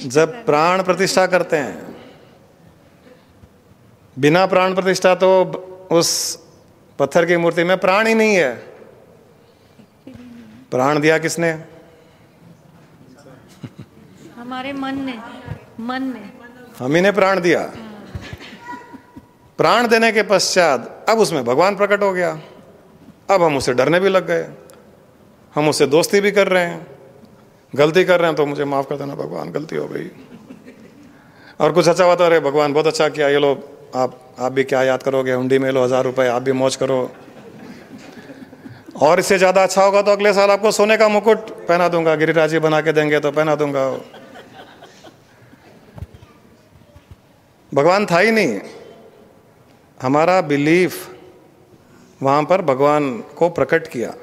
जब प्राण प्रतिष्ठा करते हैं। बिना प्राण प्रतिष्ठा तो उस पत्थर की मूर्ति में प्राण ही नहीं है। प्राण दिया किसने? हमारे मन ने हम ही ने प्राण दिया। प्राण देने के पश्चात अब उसमें भगवान प्रकट हो गया। अब हम उससे डरने भी लग गए, हम उससे दोस्ती भी कर रहे हैं। गलती कर रहे हैं तो मुझे माफ कर देना भगवान, गलती हो गई। और कुछ अच्छा हुआ तो अरे भगवान बहुत अच्छा किया, ये लो आप भी क्या याद करोगे, हुंडी में लो 1000 रुपए, आप भी मौज करो। और इससे ज्यादा अच्छा होगा तो अगले साल आपको सोने का मुकुट पहना दूंगा, गिरिराज जी बना के देंगे तो पहना दूंगा। भगवान था ही नहीं, हमारा बिलीफ वहां पर भगवान को प्रकट किया।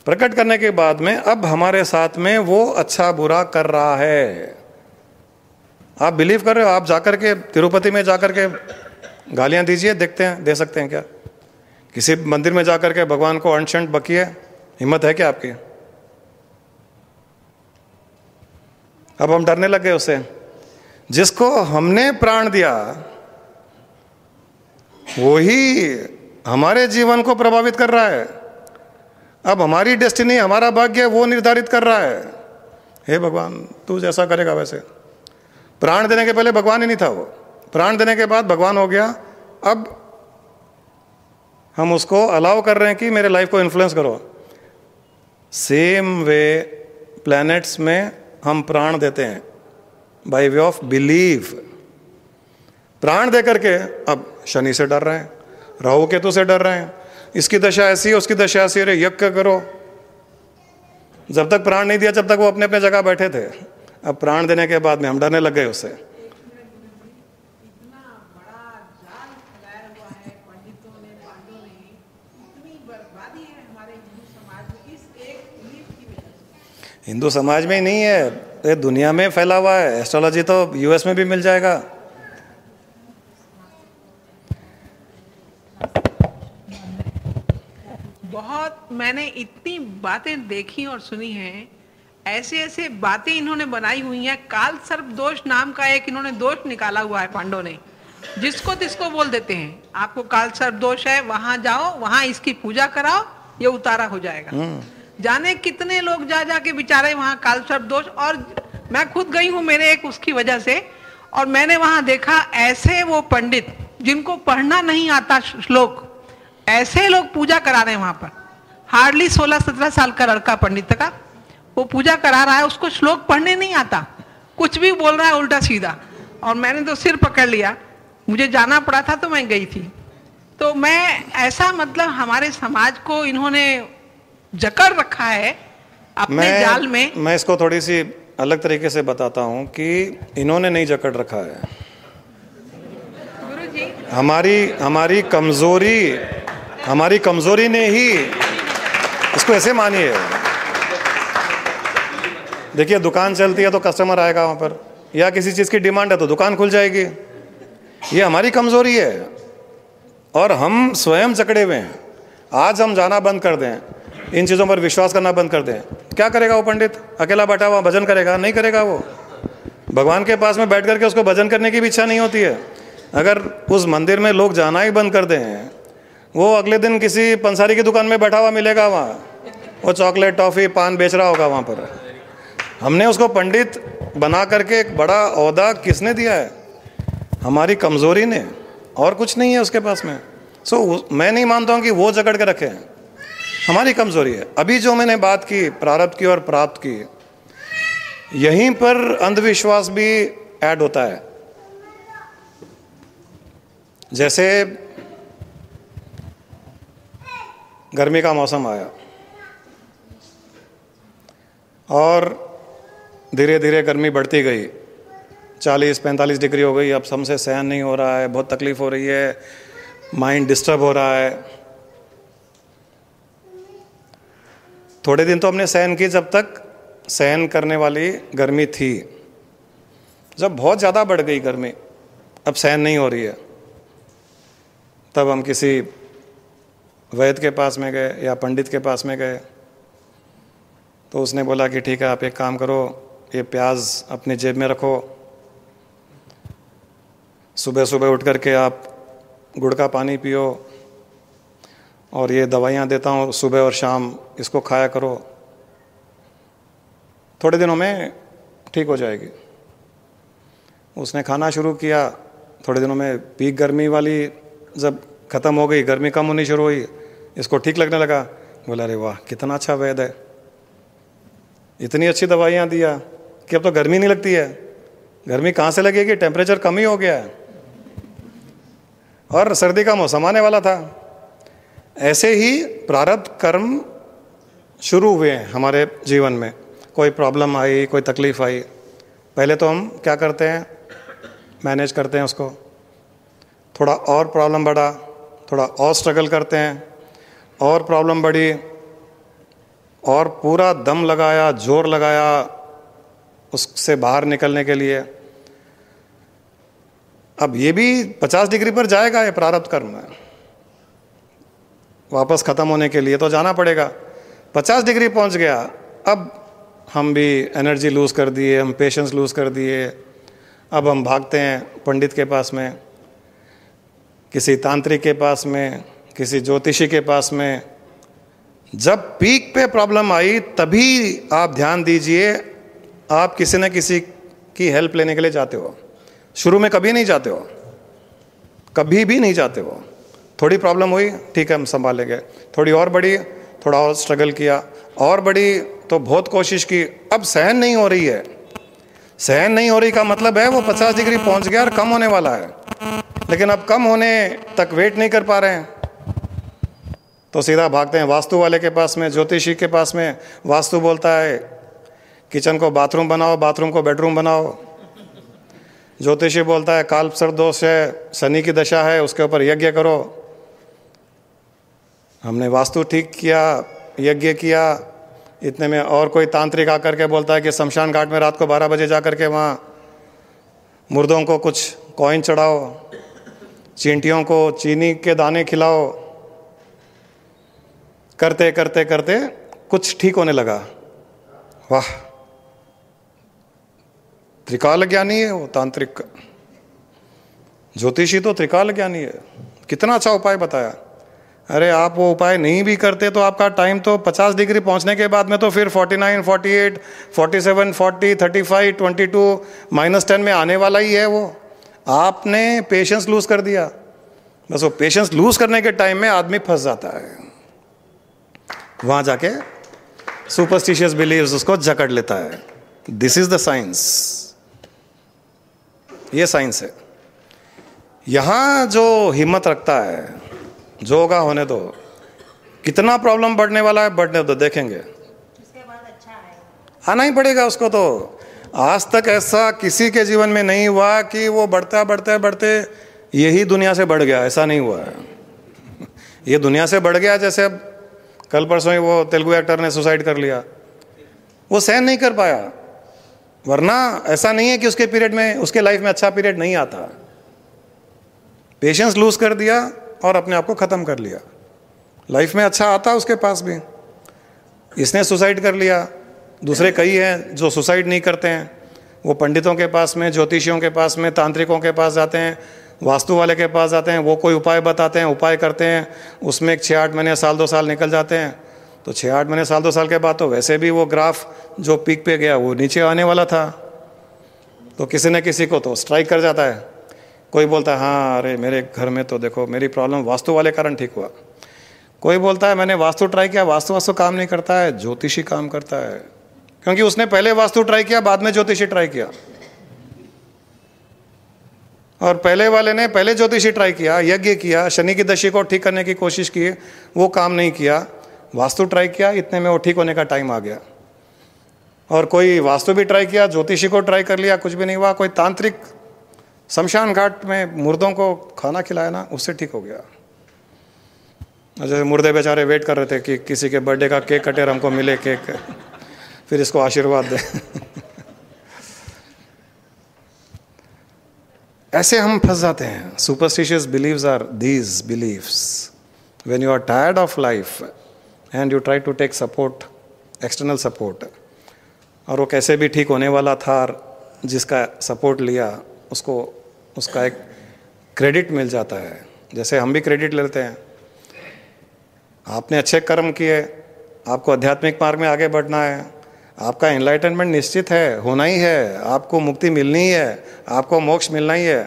प्रकट करने के बाद में अब हमारे साथ में वो अच्छा बुरा कर रहा है। आप बिलीव कर रहे हो, आप जाकर के तिरुपति में जाकर के गालियां दीजिए, देखते हैं दे सकते हैं क्या? किसी मंदिर में जाकर के भगवान को अनशंट बकिए, हिम्मत है क्या आपकी? अब हम डरने लग गए उससे। जिसको हमने प्राण दिया वही हमारे जीवन को प्रभावित कर रहा है। अब हमारी डेस्टिनी, हमारा भाग्य वो निर्धारित कर रहा है। हे भगवान, तू जैसा करेगा वैसे। प्राण देने के पहले भगवान ही नहीं था वो, प्राण देने के बाद भगवान हो गया। अब हम उसको अलाउ कर रहे हैं कि मेरे लाइफ को इन्फ्लुएंस करो। सेम वे प्लैनेट्स में हम प्राण देते हैं बाय वे ऑफ बिलीव। प्राण दे करके अब शनि से डर रहे हैं, राहु केतु से डर रहे हैं, इसकी दशा ऐसी है, उसकी दशा ऐसी है, यज्ञ करो। जब तक प्राण नहीं दिया, जब तक वो अपने अपने जगह बैठे थे। अब प्राण देने के बाद में हम डरने लग गए उससे। हिंदू समाज में ही नहीं है, ये दुनिया में फैला हुआ है। एस्ट्रोलॉजी तो यूएस में भी मिल जाएगा। बहुत मैंने इतनी बातें देखी और सुनी हैं, ऐसे ऐसे बातें इन्होंने बनाई हुई हैं। काल सर्प दोष नाम का एक इन्होंने दोष निकाला हुआ है पांडवों ने, जिसको तिसको बोल देते हैं आपको काल सर्प दोष है, वहां जाओ, वहां इसकी पूजा कराओ, ये उतारा हो जाएगा। जाने कितने लोग जा जाके बेचारे वहां काल सर्प दोष। और मैं खुद गई हूं मेरे एक उसकी वजह से, और मैंने वहां देखा ऐसे वो पंडित जिनको पढ़ना नहीं आता श्लोक, ऐसे लोग पूजा करा रहे हैं वहां पर। हार्डली 16-17 साल का लड़का पंडित का, वो पूजा करा रहा है, उसको श्लोक पढ़ने नहीं आता, कुछ भी बोल रहा है उल्टा सीधा। और मैंने तो सिर पकड़ लिया, मुझे जाना पड़ा था तो मैं गई थी। तो मैं ऐसा, मतलब हमारे समाज को इन्होंने जकड़ रखा है अपने जाल में। मैं इसको थोड़ी सी अलग तरीके से बताता हूं कि इन्होंने नहीं जकड़ रखा है। गुरुजी, हमारी कमजोरी ने ही, इसको ऐसे मानिए। देखिए, दुकान चलती है तो कस्टमर आएगा वहां पर, या किसी चीज की डिमांड है तो दुकान खुल जाएगी। ये हमारी कमजोरी है और हम स्वयं जकड़े हुए हैं। आज हम जाना बंद कर दें, इन चीज़ों पर विश्वास करना बंद कर दें, क्या करेगा वो पंडित? अकेला बैठा हुआ भजन करेगा? नहीं करेगा। वो भगवान के पास में बैठ करके उसको भजन करने की भी इच्छा नहीं होती है। अगर उस मंदिर में लोग जाना ही बंद कर दें, वो अगले दिन किसी पंसारी की दुकान में बैठा हुआ मिलेगा वहाँ, वो चॉकलेट, टॉफ़ी, पान बेच रहा होगा वहाँ पर। हमने उसको पंडित बना करके एक बड़ा ओहदा किसने दिया है? हमारी कमज़ोरी ने, और कुछ नहीं है उसके पास में। मैं नहीं मानता हूँ कि वो जकड़ के रखे हैं, हमारी कमजोरी है। अभी जो मैंने बात की प्रारब्ध की और प्राप्त की, यहीं पर अंधविश्वास भी ऐड होता है। जैसे गर्मी का मौसम आया और धीरे धीरे गर्मी बढ़ती गई, 40-45 डिग्री हो गई। अब हमसे सहन नहीं हो रहा है, बहुत तकलीफ हो रही है, माइंड डिस्टर्ब हो रहा है। थोड़े दिन तो हमने सहन की, जब तक सहन करने वाली गर्मी थी। जब बहुत ज़्यादा बढ़ गई गर्मी, अब सहन नहीं हो रही है, तब हम किसी वैद्य के पास में गए या पंडित के पास में गए। तो उसने बोला कि ठीक है, आप एक काम करो, ये प्याज अपनी जेब में रखो, सुबह सुबह उठ करके आप गुड़ का पानी पियो, और ये दवाइयाँ देता हूँ सुबह और शाम, इसको खाया करो, थोड़े दिनों में ठीक हो जाएगी। उसने खाना शुरू किया, थोड़े दिनों में पीक गर्मी वाली जब ख़त्म हो गई, गर्मी कम होनी शुरू हुई, इसको ठीक लगने लगा। बोला अरे वाह, कितना अच्छा वैद्य है, इतनी अच्छी दवाइयाँ दिया कि अब तो गर्मी नहीं लगती है। गर्मी कहाँ से लगेगी, टेम्परेचर कम ही हो गया है और सर्दी का मौसम आने वाला था। ऐसे ही प्रारब्ध कर्म शुरू हुए हैं हमारे जीवन में। कोई प्रॉब्लम आई, कोई तकलीफ आई, पहले तो हम क्या करते हैं, मैनेज करते हैं उसको। थोड़ा और प्रॉब्लम बढ़ा, थोड़ा और स्ट्रगल करते हैं, और प्रॉब्लम बढ़ी, और पूरा दम लगाया, जोर लगाया उससे बाहर निकलने के लिए। अब ये भी 50 डिग्री पर जाएगा, ये प्रारब्ध कर्म है। वापस ख़त्म होने के लिए तो जाना पड़ेगा। 50 डिग्री पहुंच गया, अब हम भी एनर्जी लूज़ कर दिए, हम पेशेंस लूज़ कर दिए, अब हम भागते हैं पंडित के पास में, किसी तांत्रिक के पास में, किसी ज्योतिषी के पास में। जब पीक पे प्रॉब्लम आई तभी आप ध्यान दीजिए, आप किसी न किसी की हेल्प लेने के लिए जाते हो। शुरू में कभी नहीं जाते हो, कभी भी नहीं जाते हो। थोड़ी प्रॉब्लम हुई, ठीक है हम संभालेंगे, थोड़ी और बड़ी, थोड़ा और स्ट्रगल किया, और बड़ी तो बहुत कोशिश की, अब सहन नहीं हो रही है। सहन नहीं हो रही का मतलब है वो 50 डिग्री पहुंच गया और कम होने वाला है, लेकिन अब कम होने तक वेट नहीं कर पा रहे हैं, तो सीधा भागते हैं वास्तु वाले के पास में, ज्योतिषी के पास में। वास्तु बोलता है किचन को बाथरूम बनाओ, बाथरूम को बेडरूम बनाओ। ज्योतिषी बोलता है काल सर्प दोष है, शनि की दशा है, उसके ऊपर यज्ञ करो। हमने वास्तु ठीक किया, यज्ञ किया, इतने में और कोई तांत्रिक आकर के बोलता है कि शमशान घाट में रात को 12 बजे जा करके वहाँ मुर्दों को कुछ कॉइन चढ़ाओ, चींटियों को चीनी के दाने खिलाओ। करते करते करते कुछ ठीक होने लगा। वाह, त्रिकाल ज्ञानी है वो तांत्रिक, ज्योतिषी तो त्रिकाल ज्ञानी है। कितना अच्छा उपाय बताया। अरे आप वो उपाय नहीं भी करते तो आपका टाइम तो 50 डिग्री पहुंचने के बाद में तो फिर 49, 48, 47, 40, 35, 22, -10 में आने वाला ही है वो। आपने पेशेंस लूज कर दिया। बस वो पेशेंस लूज करने के टाइम में आदमी फंस जाता है, वहां जाके सुपरस्टिशियस बिलीव्स उसको जकड़ लेता है। दिस इज द साइंस, ये साइंस है। यहां जो हिम्मत रखता है, जो होगा होने दो, कितना प्रॉब्लम बढ़ने वाला है बढ़ने दो, देखेंगे उसके बाद अच्छा आएगा। आना ही पड़ेगा उसको। तो आज तक ऐसा किसी के जीवन में नहीं हुआ कि वो बढ़ता बढ़ते बढ़ते यही दुनिया से बढ़ गया, ऐसा नहीं हुआ है। ये दुनिया से बढ़ गया, जैसे अब कल परसों ही वो तेलुगु एक्टर ने सुसाइड कर लिया, वो सहन नहीं कर पाया। वरना ऐसा नहीं है कि उसके पीरियड में, उसके लाइफ में अच्छा पीरियड नहीं आता। पेशेंस लूज कर दिया और अपने आप को ख़त्म कर लिया। लाइफ में अच्छा आता उसके पास भी, इसने सुसाइड कर लिया। दूसरे कई हैं जो सुसाइड नहीं करते हैं, वो पंडितों के पास में, ज्योतिषियों के पास में, तांत्रिकों के पास जाते हैं, वास्तु वाले के पास जाते हैं, वो कोई उपाय बताते हैं, उपाय करते हैं, उसमें 6-8 महीने, साल 2 साल निकल जाते हैं। तो 6-8 महीने, साल 2 साल के बाद तो वैसे भी वो ग्राफ जो पीक पे गया वो नीचे आने वाला था। तो किसी न किसी को तो स्ट्राइक कर जाता है। कोई बोलता है हाँ अरे मेरे घर में तो देखो मेरी प्रॉब्लम वास्तु वाले कारण ठीक हुआ। कोई बोलता है मैंने वास्तु ट्राई किया, वास्तु काम नहीं करता है, ज्योतिषी काम करता है, क्योंकि उसने पहले वास्तु ट्राई किया, बाद में ज्योतिषी ट्राई किया। और पहले वाले ने पहले ज्योतिषी ट्राई किया, यज्ञ किया, शनि की दशा को ठीक करने की कोशिश की, वो काम नहीं किया, वास्तु ट्राई किया, इतने में वो ठीक होने का टाइम आ गया। और कोई वास्तु भी ट्राई किया, ज्योतिषी को ट्राई कर लिया, कुछ भी नहीं हुआ। कोई तांत्रिक शमशान घाट में मुर्दों को खाना खिलाया ना, उससे ठीक हो गया। जैसे मुर्दे बेचारे वेट कर रहे थे कि किसी के बर्थडे का केक कटे और हमको मिले केक, फिर इसको आशीर्वाद दे। ऐसे हम फंस जाते हैं। Superstitious beliefs are these beliefs when you are tired of life and you try to take support, external support, और वो कैसे भी ठीक होने वाला था, जिसका सपोर्ट लिया उसको उसका एक क्रेडिट मिल जाता है। जैसे हम भी क्रेडिट लेते हैं, आपने अच्छे कर्म किए, आपको आध्यात्मिक मार्ग में आगे बढ़ना है, आपका एनलाइटनमेंट निश्चित है, होना ही है, आपको मुक्ति मिलनी ही है, आपको मोक्ष मिलना ही है।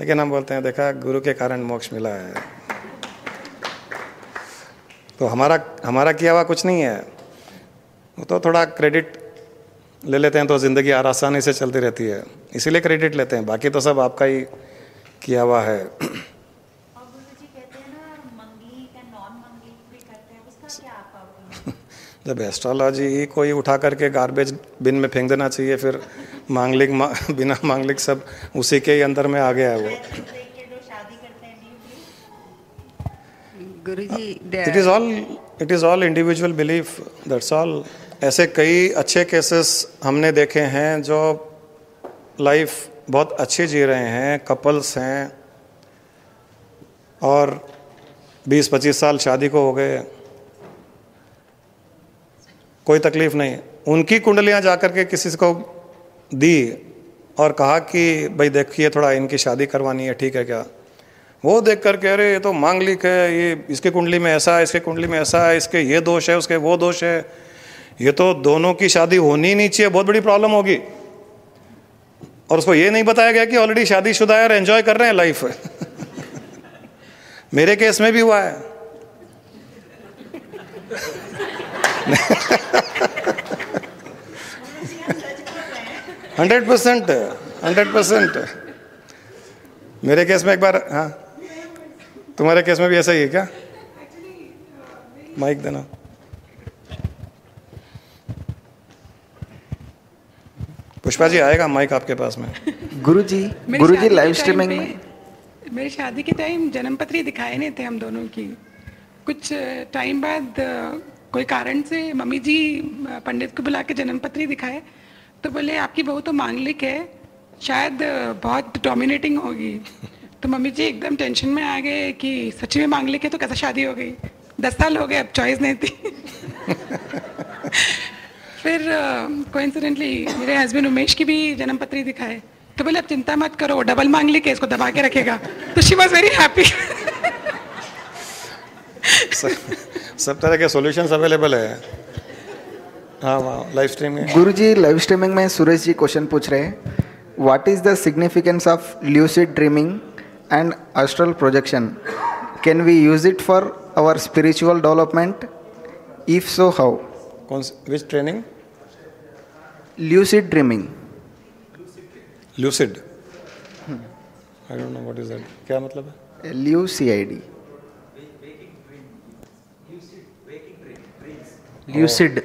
लेकिन हम बोलते हैं देखा गुरु के कारण मोक्ष मिला है, तो हमारा किया हुआ कुछ नहीं है। वो तो थोड़ा क्रेडिट ले लेते हैं तो ज़िंदगी आसानी से चलती रहती है, इसीलिए क्रेडिट लेते हैं, बाकी तो सब आपका ही किया हुआ है। और गुरुजी कहते हैं ना मंगलिक या नॉन मंगलिक भी करते हैं, उसका क्या आपका ओपिनियन? जब एस्ट्रोलॉजी कोई उठा करके गार्बेज बिन में फेंक देना चाहिए, फिर मांगलिक बिना मांगलिक सब उसी के ही अंदर में आ गया है वो। Guruji, it is all individual belief, that's all. ऐसे कई अच्छे केसेस हमने देखे हैं जो लाइफ बहुत अच्छी जी रहे हैं, कपल्स हैं और 20-25 साल शादी को हो गए, कोई तकलीफ नहीं। उनकी कुंडलियां जाकर के किसी को दी और कहा कि भाई देखिए थोड़ा इनकी शादी करवानी है, ठीक है क्या? वो देख करके अरे ये तो मांगलिक है, ये इसके कुंडली में ऐसा है, इसके कुंडली में ऐसा है, इसके ये दोष है, उसके वो दोष है, ये तो दोनों की शादी होनी ही नहीं चाहिए, बहुत बड़ी प्रॉब्लम होगी। और उसको ये नहीं बताया गया कि ऑलरेडी शादीशुदा है और एंजॉय कर रहे हैं लाइफ। मेरे केस में भी हुआ है। 100% मेरे केस में एक बार। हाँ, तुम्हारे केस में भी ऐसा ही है क्या? माइक देना। पुष्पा जी आएगा माइक आपके पास में। गुरुजी लाइव स्ट्रीमिंग में मेरी शादी के टाइम जन्मपत्री दिखाए नहीं थे हम दोनों की। कुछ टाइम बाद कोई कारण से मम्मी जी पंडित को बुला के जन्मपत्री दिखाए तो बोले आपकी बहू तो मांगलिक है, शायद बहुत डोमिनेटिंग होगी। तो मम्मी जी एकदम टेंशन में आ गए कि सच में मांगलिक है तो कैसा शादी हो गई। 10 साल हो गए, अब चॉइस नहीं थी। फिर कोइंसिडेंटली मेरे हस्बैंड उमेश की भी जन्मपत्री दिखाए तो बोले अब चिंता मत करो, डबल मांगलिक है, इसको दबा के रखेगा। तो शी वॉज वेरी हैप्पी। सब तरह के सॉल्यूशंस अवेलेबल है। हाँ वहाँ live streaming. Guruji live streaming में सुरेश जी क्वेश्चन पूछ रहे हैं, what is the significance of lucid dreaming and astral projection? Can we use it for our spiritual development? If so how? Which training? Lucid dreaming. Lucid, I don't know what is that. क्या मतलब है? LUCID। Lucid.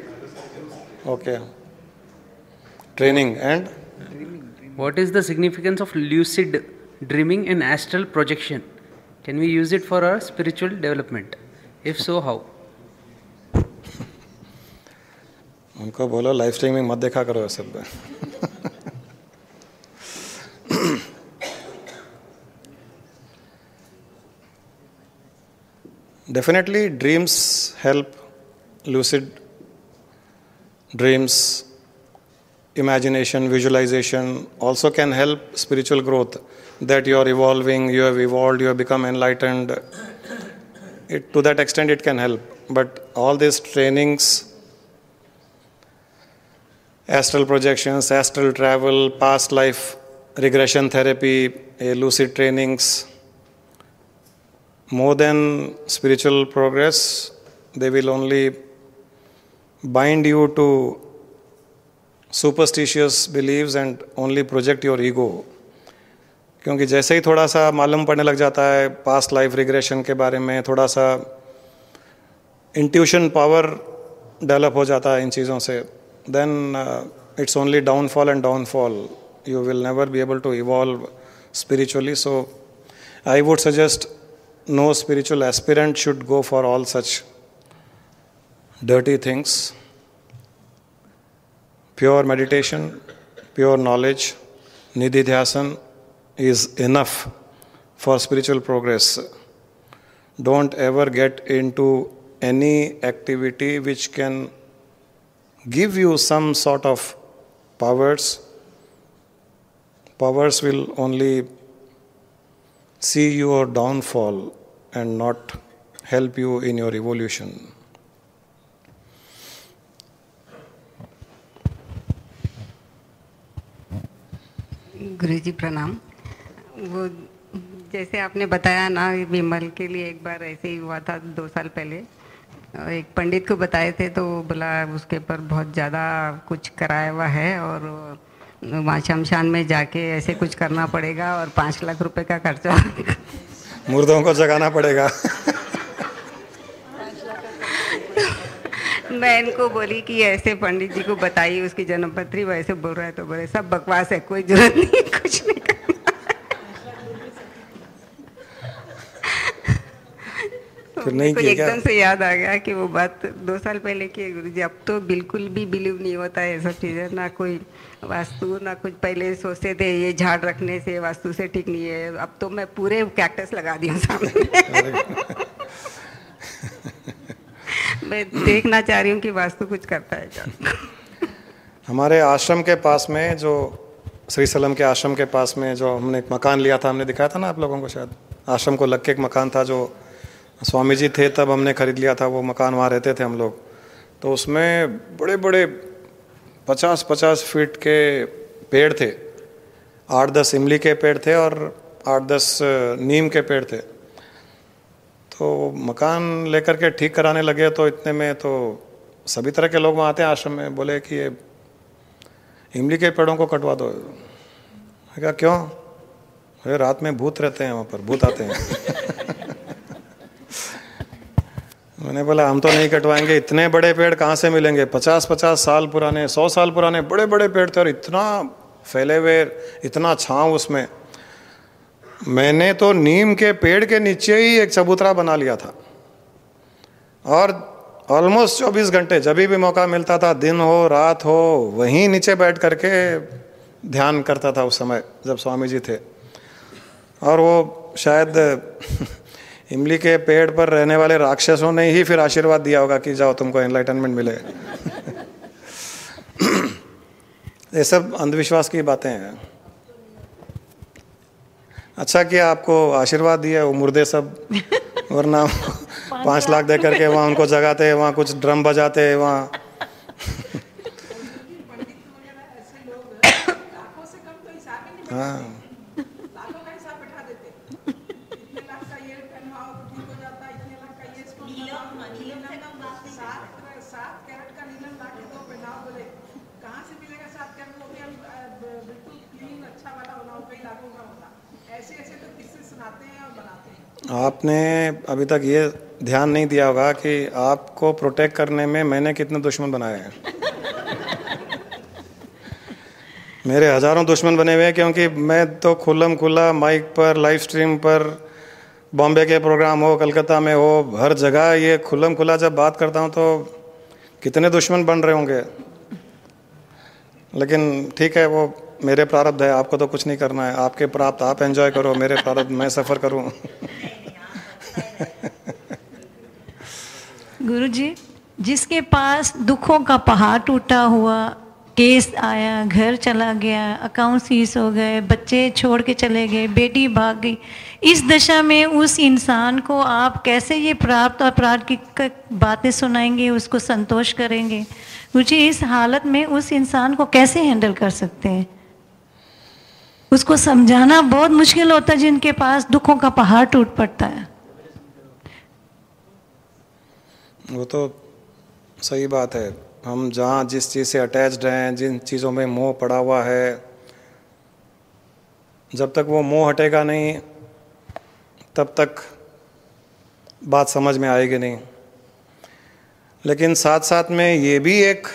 Okay. Training and? What is the significance of lucid dreaming and astral projection? Can we use it for our spiritual development? If so, how? उनको बोलो live streaming मत देखा करो सब। Definitely dreams help. Lucid dreams, imagination, visualization also can help spiritual growth, that you are evolving, you have evolved, you have become enlightened. To that extent it can help. But all these trainings, astral projections, astral travel, past life regression therapy, lucid trainings, more than spiritual progress, they will only bind you to superstitious beliefs and only project your ego. क्योंकि जैसे ही थोड़ा सा मालूम पड़ने लग जाता है past life regression के बारे में, थोड़ा सा इंट्यूशन पावर डेवलप हो जाता है इन चीज़ों से, then it's only downfall and downfall. You will never be able to evolve spiritually. So I would suggest no spiritual aspirant should go for all such dirty things. Pure meditation, pure knowledge, nididhyasan is enough for spiritual progress. Don't ever get into any activity which can give you some sort of powers. Powers will only see your downfall and not help you in your evolution. गुरुजी प्रणाम। वो जैसे आपने बताया ना, विमल के लिए एक बार ऐसे ही हुआ था 2 साल पहले। एक पंडित को बताए थे तो वो बोला उसके ऊपर बहुत ज़्यादा कुछ कराया हुआ है और वहाँ शमशान में जाके ऐसे कुछ करना पड़ेगा और 5 लाख रुपए का खर्चा मुर्दों को जगाना पड़ेगा। मैं इनको बोली कि ऐसे पंडित जी को बताइए उसकी जन्मपत्री, वैसे बोल रहा है तो बोले सब बकवास है, कोई जरूरत नहीं, कुछ नहीं करना। फिर नहीं किया क्या? एकदम से याद आ गया कि वो बात 2 साल पहले की है गुरुजी। अब तो बिल्कुल भी बिलीव नहीं होता है ये सब चीज़ें, ना कोई वास्तु ना कुछ। पहले सोचते थे ये झाड़ रखने से वास्तु से ठीक नहीं है, अब तो मैं पूरे कैक्टस लगा दिया सामने। मैं देखना चाह रही हूँ कि वास्तु कुछ करता है क्या। हमारे आश्रम के पास में, जो श्री सलम के आश्रम के पास में जो हमने एक मकान लिया था, हमने दिखाया था ना आप लोगों को शायद, आश्रम को लग के एक मकान था जो स्वामी जी थे तब हमने खरीद लिया था, वो मकान वहाँ रहते थे हम लोग। तो उसमें बड़े बड़े 50-50 फीट के पेड़ थे, 8-10 इमली के पेड़ थे और 8-10 नीम के पेड़ थे। तो मकान लेकर के ठीक कराने लगे तो इतने में तो सभी तरह के लोग वहाँ आते हैं आश्रम में, बोले कि ये इमली के पेड़ों को कटवा दो। मैं कहा क्यों? अरे रात में भूत रहते हैं वहाँ पर, भूत आते हैं। मैंने बोला हम तो नहीं कटवाएंगे, इतने बड़े पेड़ कहाँ से मिलेंगे, 50-50 साल पुराने, 100 साल पुराने बड़े बड़े पेड़ थे और इतना फैले हुए, इतना छांव उसमें। मैंने तो नीम के पेड़ के नीचे ही एक चबूतरा बना लिया था और ऑलमोस्ट 24 घंटे जब भी मौका मिलता था, दिन हो रात हो, वहीं नीचे बैठ करके ध्यान करता था उस समय जब स्वामी जी थे। और वो शायद इमली के पेड़ पर रहने वाले राक्षसों ने ही फिर आशीर्वाद दिया होगा कि जाओ तुमको एनलाइटनमेंट मिले। ये सब अंधविश्वास की बातें हैं। अच्छा किया आपको आशीर्वाद दिया, वो मुर्दे सब, वरना 5 लाख दे करके वहाँ उनको जगाते, वहाँ कुछ ड्रम बजाते वहाँ। हाँ आपने अभी तक ये ध्यान नहीं दिया होगा कि आपको प्रोटेक्ट करने में मैंने कितने दुश्मन बनाए हैं। मेरे हजारों दुश्मन बने हुए हैं, क्योंकि मैं तो खुल्लम खुल्ला माइक पर, लाइव स्ट्रीम पर, बॉम्बे के प्रोग्राम हो, कलकत्ता में हो, हर जगह ये खुल्लम खुल्ला जब बात करता हूँ तो कितने दुश्मन बन रहे होंगे। लेकिन ठीक है, वो मेरे प्रारब्ध है, आपको तो कुछ नहीं करना है। आपके प्राप्त आप एंजॉय करो, मेरे प्रारब्ध मैं सफ़र करूँ। गुरुजी, जिसके पास दुखों का पहाड़ टूटा हुआ, केस आया, घर चला गया, अकाउंट सीज हो गए, बच्चे छोड़ के चले गए, बेटी भाग गई, इस दशा में उस इंसान को आप कैसे ये प्राप्त और प्राप्त की बातें सुनाएंगे, उसको संतोष करेंगे? गुरुजी, इस हालत में उस इंसान को कैसे हैंडल कर सकते हैं? उसको समझाना बहुत मुश्किल होता है जिनके पास दुखों का पहाड़ टूट पड़ता है। वो तो सही बात है। हम जहाँ जिस चीज़ से अटैच्ड हैं, जिन चीज़ों में मोह पड़ा हुआ है, जब तक वो मोह हटेगा नहीं तब तक बात समझ में आएगी नहीं। लेकिन साथ साथ में ये भी एक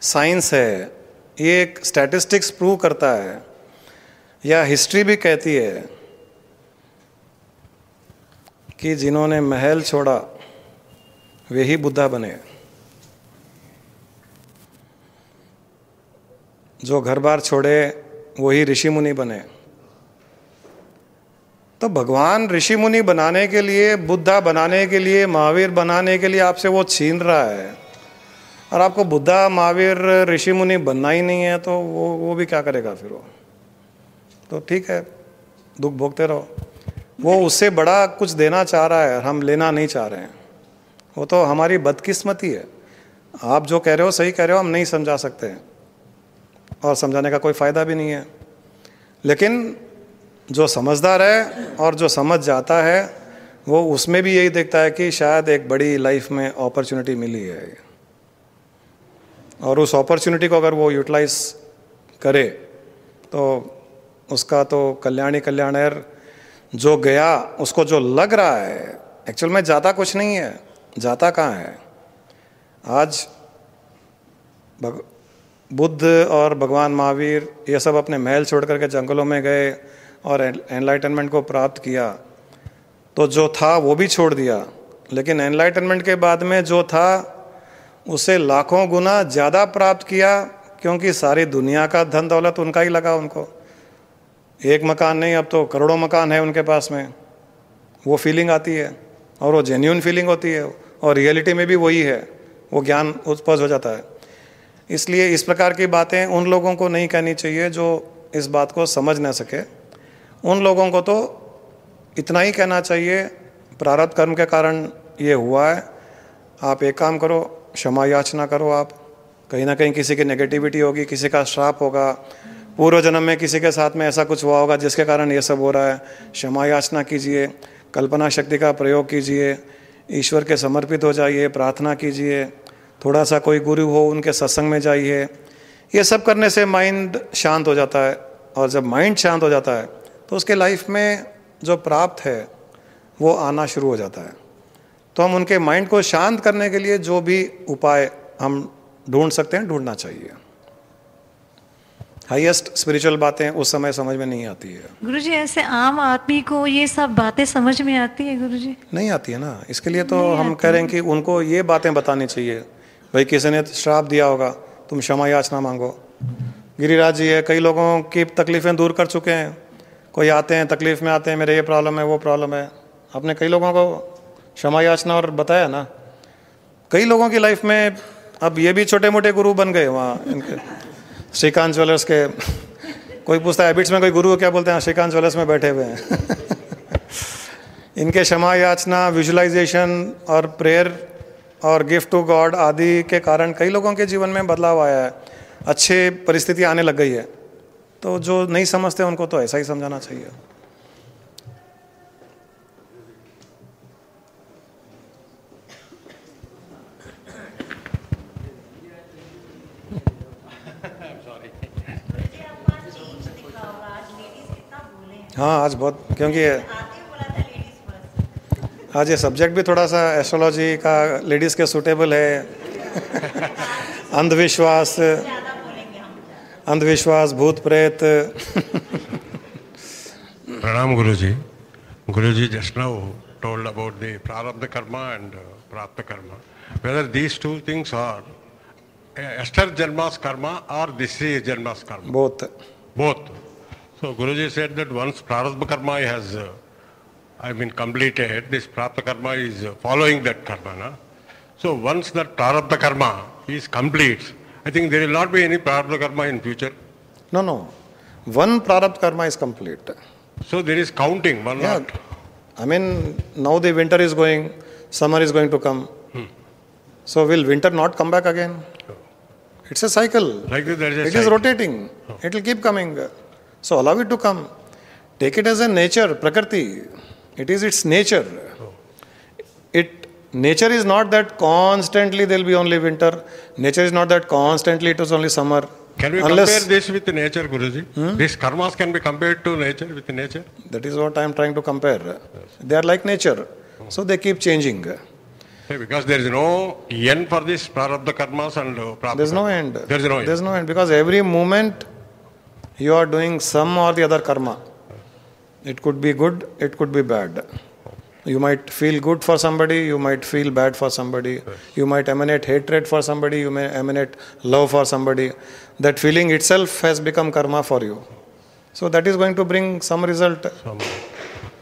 साइंस है, ये एक स्टैटिस्टिक्स प्रूव करता है, या हिस्ट्री भी कहती है कि जिन्होंने महल छोड़ा वे ही बुद्धा बने, जो घर बार छोड़े वही ऋषि मुनि बने। तो भगवान ऋषि मुनि बनाने के लिए, बुद्धा बनाने के लिए, महावीर बनाने के लिए आपसे वो छीन रहा है, और आपको बुद्धा, महावीर, ऋषि मुनि बनना ही नहीं है, तो वो भी क्या करेगा फिर वो? तो ठीक है, दुख भोगते रहो। वो उससे बड़ा कुछ देना चाह रहा है, हम लेना नहीं चाह रहे हैं। वो तो हमारी बदकिस्मती है। आप जो कह रहे हो सही कह रहे हो, हम नहीं समझा सकते हैं और समझाने का कोई फ़ायदा भी नहीं है। लेकिन जो समझदार है और जो समझ जाता है, वो उसमें भी यही देखता है कि शायद एक बड़ी लाइफ में अपॉर्चुनिटी मिली है, और उस अपॉर्चुनिटी को अगर वो यूटिलाइज करे तो उसका तो कल्याणी कल्याणर। जो गया उसको जो लग रहा है, एक्चुअल में जाता कुछ नहीं है, जाता कहाँ है? आज बुद्ध और भगवान महावीर ये सब अपने महल छोड़ करके जंगलों में गए और एनलाइटनमेंट को प्राप्त किया, तो जो था वो भी छोड़ दिया। लेकिन एनलाइटनमेंट के बाद में जो था उसे लाखों गुना ज़्यादा प्राप्त किया, क्योंकि सारी दुनिया का धन दौलत उनका ही लगा उनको। एक मकान नहीं, अब तो करोड़ों मकान है उनके पास में। वो फीलिंग आती है और वो जेन्यून फीलिंग होती है, और रियलिटी में भी वही है, वो ज्ञान उत्पन्न हो जाता है। इसलिए इस प्रकार की बातें उन लोगों को नहीं कहनी चाहिए जो इस बात को समझ ना सके। उन लोगों को तो इतना ही कहना चाहिए, प्रारब्ध कर्म के कारण ये हुआ है, आप एक काम करो, क्षमा याचना करो। आप कहीं ना कहीं किसी की नेगेटिविटी होगी, किसी का श्राप होगा, पूर्व जन्म में किसी के साथ में ऐसा कुछ हुआ होगा जिसके कारण ये सब हो रहा है। क्षमा याचना कीजिए, कल्पना शक्ति का प्रयोग कीजिए, ईश्वर के समर्पित हो जाइए, प्रार्थना कीजिए, थोड़ा सा कोई गुरु हो उनके सत्संग में जाइए। ये सब करने से माइंड शांत हो जाता है, और जब माइंड शांत हो जाता है तो उसके लाइफ में जो प्राप्त है वो आना शुरू हो जाता है। तो हम उनके माइंड को शांत करने के लिए जो भी उपाय हम ढूंढ सकते हैं, ढूंढना चाहिए। हाईएस्ट स्पिरिचुअल बातें उस समय समझ में नहीं आती है। गुरुजी, ऐसे आम आदमी को ये सब बातें समझ में आती है गुरुजी? नहीं आती है ना, इसके लिए तो हम कह रहे हैं कि उनको ये बातें बतानी चाहिए। भाई किसी ने श्राप दिया होगा, तुम क्षमा याचना मांगो। गिरिराज जी है, कई लोगों की तकलीफ़ें दूर कर चुके हैं। कोई आते हैं, तकलीफ़ में आते हैं, मेरे ये प्रॉब्लम है, वो प्रॉब्लम है, आपने कई लोगों को क्षमा याचना और बताया ना। कई लोगों की लाइफ में अब ये भी छोटे मोटे गुरु बन गए। वहाँ इनके श्रीकांत ज्वेलर्स के कोई पूछता है हैबिट्स में कोई गुरु क्या बोलते हैं, श्रीकांत ज्वेलर्स में बैठे हुए हैं। इनके क्षमा याचना, विजुअलाइजेशन और प्रेयर और गिफ्ट टू गॉड आदि के कारण कई लोगों के जीवन में बदलाव आया है, अच्छे परिस्थिति आने लग गई है। तो जो नहीं समझते उनको तो ऐसा ही समझाना चाहिए। हाँ आज बहुत, क्योंकि आज ये सब्जेक्ट भी थोड़ा सा एस्ट्रोलॉजी का लेडीज़ के सूटेबल है। अंधविश्वास, भूत प्रेत। Pranam Guruji. Guruji just now told about the prarabdha karma and prapta karma. Whether these two things are Esther Janma's karma or this is Janma's karma? Both. Both. So Guruji said that once prarabdha karma has completed, this prapta karma is following that karma. Na? So once that prarabdha karma is complete, I think there will not be any prarabdha karma in future. No. One prarabdha karma is complete. So there is counting, one not. I mean, now the winter is going, summer is going to come. So will winter not come back again? It's a cycle. Like this, there is a it cycle. is rotating. It will keep coming. So allow it to come. Take it as a nature, prakriti. It is its nature. Nature is not that constantly there will be only winter. Nature is not that constantly it is only summer. Can we compare this with nature, Guruji? These karmas can be compared to nature, with nature? That is what I am trying to compare. Yes. They are like nature. So they keep changing. Because there is no end for this prarabdha karmas and prapta. There is no end. There is no end. There is no end because every moment you are doing some or the other karma. It could be good, it could be bad. You might feel good for somebody, you might feel bad for somebody. You might emanate hatred for somebody, you may emanate love for somebody. That feeling itself has become karma for you. So that is going to bring some result.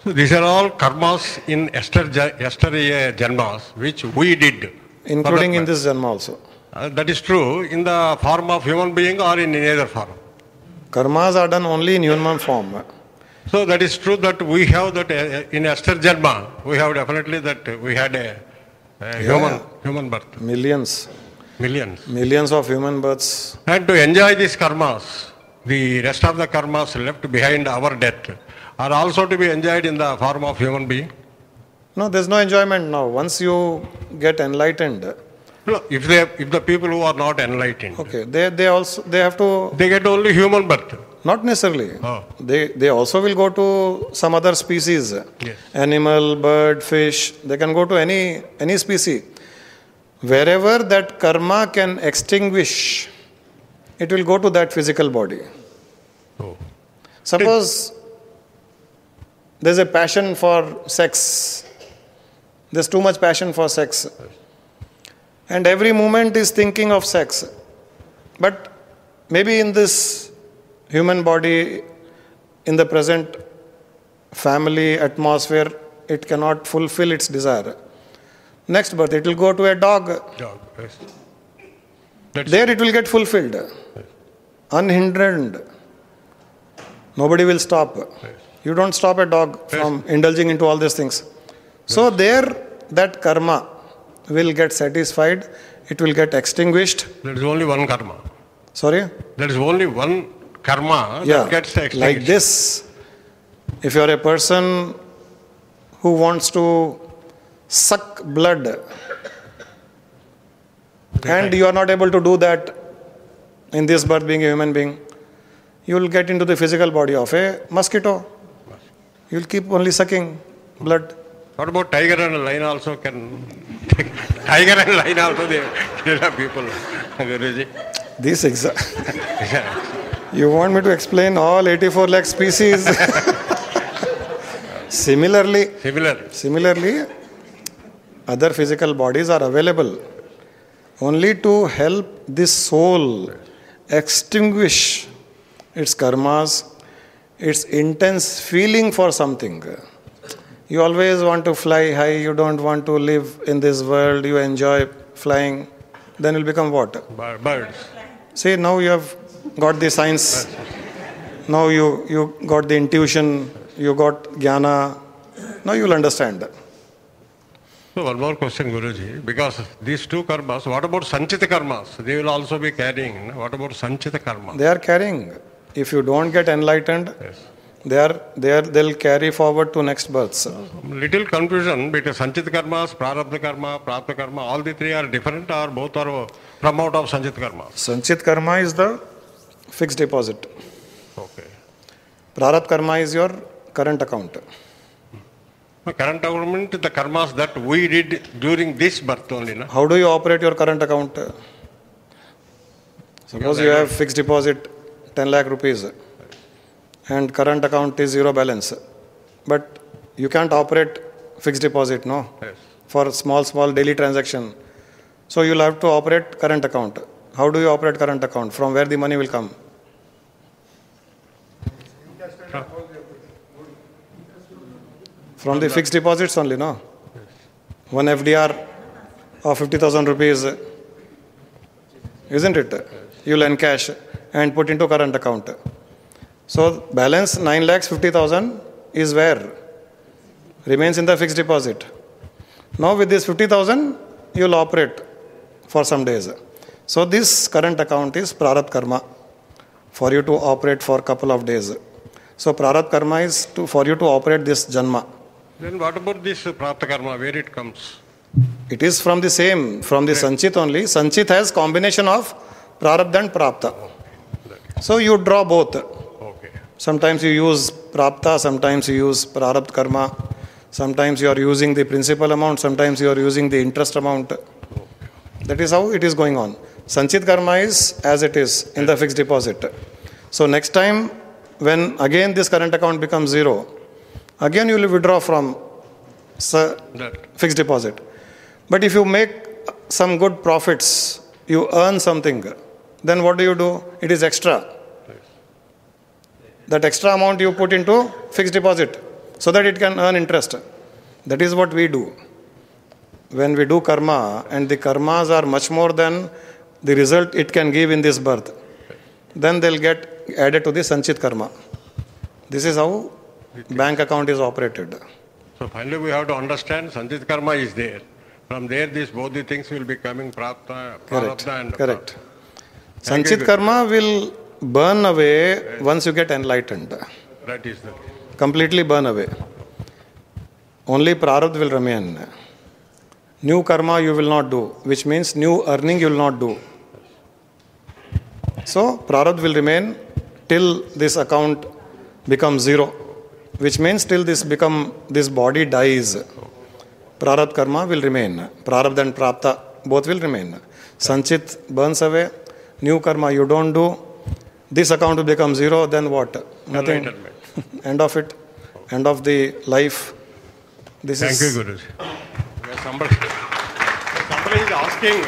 So these are all karmas in yesterday janmas which we did. Including in this janma also. That is true in the form of human being or in any other form. Karmas are done only in human form. So that is true that we have that in Esther Janma, we have definitely that we had a human birth. Millions of human births. And to enjoy these karmas, the rest of the karmas left behind our death are also to be enjoyed in the form of human being. No, there is no enjoyment now. Once you get enlightened. No, if the people who are not enlightened. Okay, they have to. They get only human birth. Not necessarily. They also will go to some other species. Yes. Animal, bird, fish. They can go to any species. Wherever that karma can extinguish, it will go to that physical body. Suppose there's a passion for sex. There's too much passion for sex. And every moment is thinking of sex. But maybe in this human body, in the present family atmosphere, it cannot fulfill its desire. Next birth, it will go to a dog. Yes. there it will get fulfilled, unhindered. Nobody will stop. You don't stop a dog from indulging into all these things. So there, that karma will get satisfied, it will get extinguished. There is only one karma. Sorry? There is only one karma that gets extinguished. Like this, if you are a person who wants to suck blood and you are not able to do that in this birth being a human being, you will get into the physical body of a mosquito. You will keep only sucking blood. What about tiger and lion also can... tiger and lion also they kill people, Guruji. This You want me to explain all 84 lakh species? Similarly, other physical bodies are available only to help this soul extinguish its karmas, its intense feeling for something. You always want to fly high, you don't want to live in this world, you enjoy flying, then you'll become what? Birds. See, now you have got the science, now you got the intuition, you got jnana, now you'll understand. So one more question, Guruji, because these two karmas, what about sanchita karmas? They will also be carrying. What about sanchita karma? They are carrying. If you don't get enlightened, they'll carry forward to next births. Little confusion between sanchita karmas, prarabdha karma, prapta karma, all the three are different or both are from out of sanchita karma? Sanchit karma is the fixed deposit. Okay. Prarabdha karma is your current account. Current account, the karmas that we did during this birth only, na? How do you operate your current account? Suppose you have fixed deposit 10 lakh rupees and current account is zero balance. But you can't operate fixed deposit, no? Yes. For small daily transaction. So you'll have to operate current account. How do you operate current account? From where the money will come? From the fixed deposits only, no? One FDR of 50,000 rupees, isn't it? You'll encash and put into current account. So balance 9,50,000 is where? Remains in the fixed deposit. Now with this 50,000, you'll operate for some days. So this current account is prarabdha karma for you to operate for a couple of days. So prarabdha karma is for you to operate this janma. Then what about this prapta karma, where it comes? It is from the same, from the sanchit only. Sanchit has combination of prarabdha and prapta. So you draw both. Okay. Sometimes you use prapta, sometimes you use prarabdha karma, sometimes you are using the principal amount, sometimes you are using the interest amount. That is how it is going on. Sanchit karma is as it is in the fixed deposit. So next time when again this current account becomes zero, again you will withdraw from fixed deposit. But if you make some good profits, you earn something, then what do? It is extra. That extra amount you put into fixed deposit so that it can earn interest. That is what we do. When we do karma and the karmas are much more than the result it can give in this birth, then they'll get added to the sanchit karma. This is how bank account is operated. So finally we have to understand sanchit karma is there. From there both the things will be coming, prarabdha and Correct. Sanchit karma will burn away once you get enlightened. That is the completely burn away. Only prarabdha will remain. New karma you will not do, which means new earning you will not do. So prarabdha will remain till this account becomes zero, which means till this body dies. Prarabdha karma will remain. Prarabdha and prapta both will remain. Sanchit burns away. New karma you don't do. This account will become zero. Then what? Nothing. End of it. End of the life. Thank you, Guruji. Somebody is asking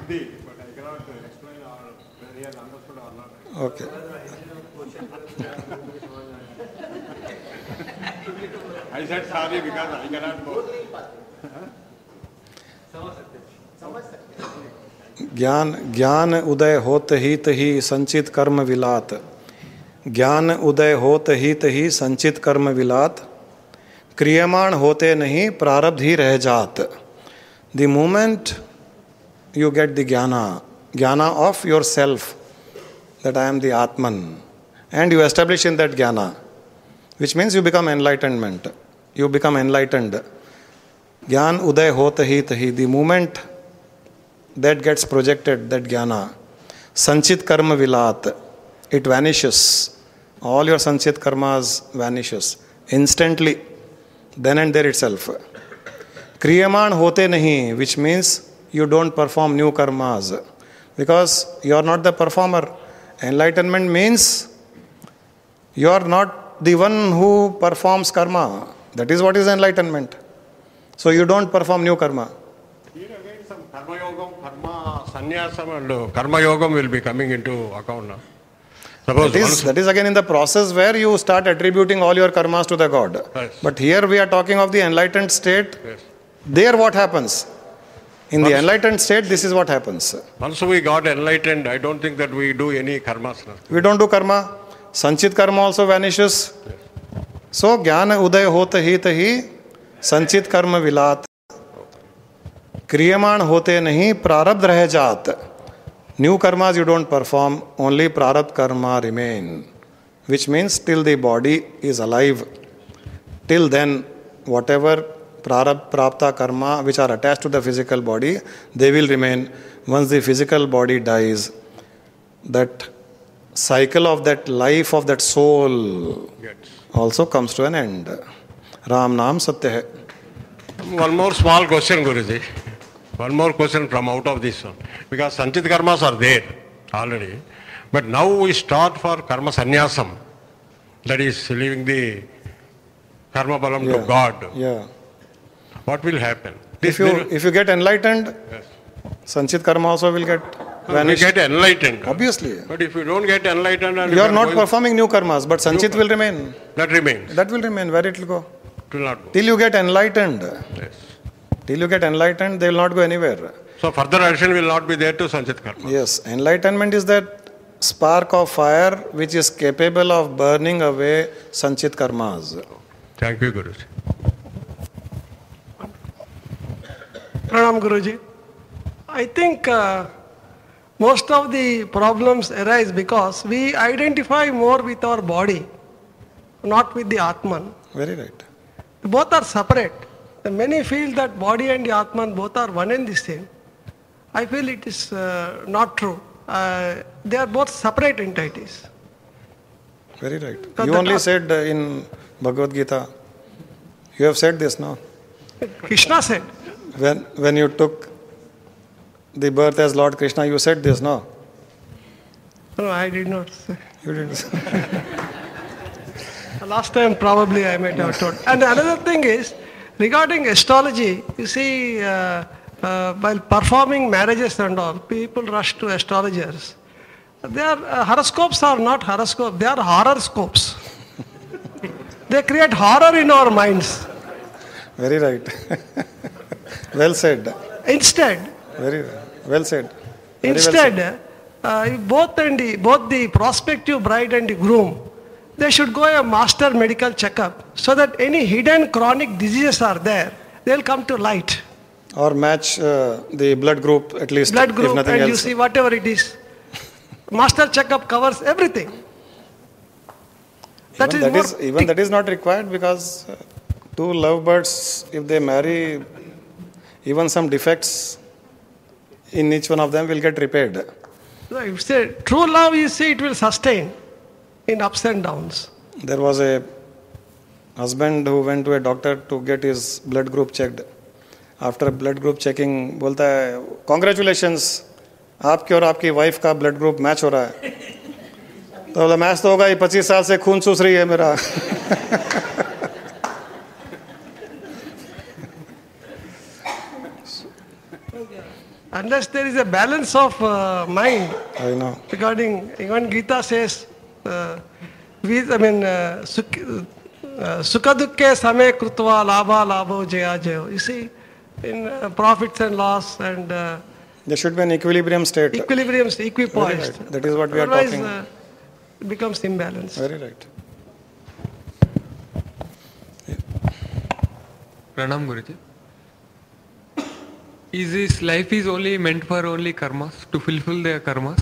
Hindi, but I cannot explain whether he has understood or not. Okay. I said sorry because I cannot go. ज्ञान ज्ञान उदय होत ही संचित कर्म विलात, ज्ञान उदय होत ही संचित कर्म विलात, क्रियमाण होते नहीं प्रारब्ध ही रह जात. The moment you get the jnana of yourself, that I am the Atman, and you establish in that jnana, which means you become enlightenment, you become enlightened. Jnana uday hot hi tahi, the moment that gets projected, that jnana, sanchit karma vilat, it vanishes, all your sanchit karmas vanishes instantly, then and there itself. Kriyaman hote nahi, which means you don't perform new karmas, because you are not the performer. Enlightenment means you are not the one who performs karma. That is what is enlightenment. So you don't perform new karma. Here again some karma yogam, karma sannyasam and karma yogam will be coming into account now. Suppose that is again in the process where you start attributing all your karmas to the God. Yes. But here we are talking of the enlightened state. Yes. There what happens? In the enlightened state, this is what happens. Once we got enlightened, I don't think that we do any karmas. We don't do karma. Sanchit karma also vanishes. So, jnana uday hota hi tahi, sanchit karma vilat. Kriyaman hote nahi, prarabdh reh jaat. New karmas you don't perform, only prarabdh karma remain. Which means till the body is alive. Till then, whatever prapta karma which are attached to the physical body, they will remain. Once the physical body dies, that cycle of that life of that soul also comes to an end. Ram Naam Satya hai. One more small question, Guruji. One more question from out of this one. Because sanchit karmas are there already. But now we start for karma sannyasam. That is leaving the karma balam to God. Yeah. What will happen? If you get enlightened, yes, sanchit karma also will get vanished. We get enlightened. Obviously. But if you don't get enlightened and you are not performing new karmas, but sanchit will remain. That remains. That will remain. Where it will go? It will not go. Till you get enlightened. Yes. Till you get enlightened, they will not go anywhere. So further addition will not be there to sanchit karma. Yes. Enlightenment is that spark of fire which is capable of burning away sanchit karmas. Thank you, Guruji. Pranam Guruji. I think most of the problems arise because we identify more with our body, not with the Atman. Very right. Both are separate. Many feel that body and the Atman both are one and the same. I feel it is not true. They are both separate entities. Very right. You only said in Bhagavad Gita, you have said this now. Krishna said. When you took the birth as Lord Krishna, you said this, no? No, I did not say. You didn't say. Last time probably I might have told. And another thing is, regarding astrology, you see, while performing marriages and all, people rush to astrologers. Their horoscopes are not horoscopes, they are horoscopes. They create horror in our minds. Very right. Well said. Instead, very well said. Very instead, well said. Both the prospective bride and the groom, they should go a master medical checkup so that any hidden chronic diseases are there, they will come to light. Or match the blood group at least. Blood group, if nothing and else. You see whatever it is. Master checkup covers everything. That is not required, because two lovebirds, if they marry, even some defects in each one of them will get repaired. So if say true love, you see, it will sustain in ups and downs. There was a husband who went to a doctor to get his blood group checked. After blood group checking, बोलता है, congratulations, आपके और आपकी wife का blood group match हो रहा है. तो बोला मैच तो होगा ही, 25 साल से खून चूस रही है मेरा. Unless there is a balance of mind. I know. Regarding, even Gita says, sukha dukkhe same krutva labha labho jaya jayo. You see, in profits and loss, and there should be an equilibrium state. Equilibrium, equipoised. Right. That is what we are Otherwise, talking. It becomes imbalanced. Very right. Pranam Guruji. Is this life is only meant for only karmas, to fulfill their karmas?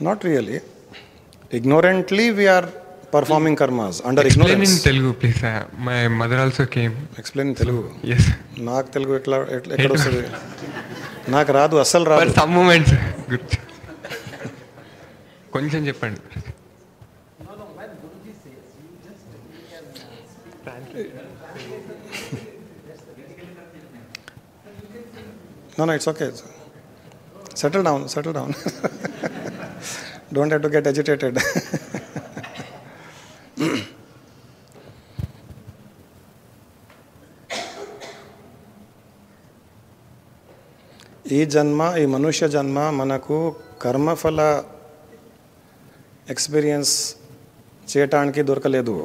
Not really. Ignorantly we are performing karmas under Explain ignorance. in Telugu, please. My mother also came. Explain in Telugu. Yes. నాకు తెలుగు ఎక్కడ వస్తుంది? నాకు రాదు, అస్సలు రాదు. For some moments. Good. కొంచెం చెప్పండి. No, it's okay. Settle down. Don't have to get agitated. ఈ జన్మ, ఈ మనుష్య జన్మ మనకు కర్మఫల ఎక్స్పీరియన్స్ చేయటానికి దొరకలేదు.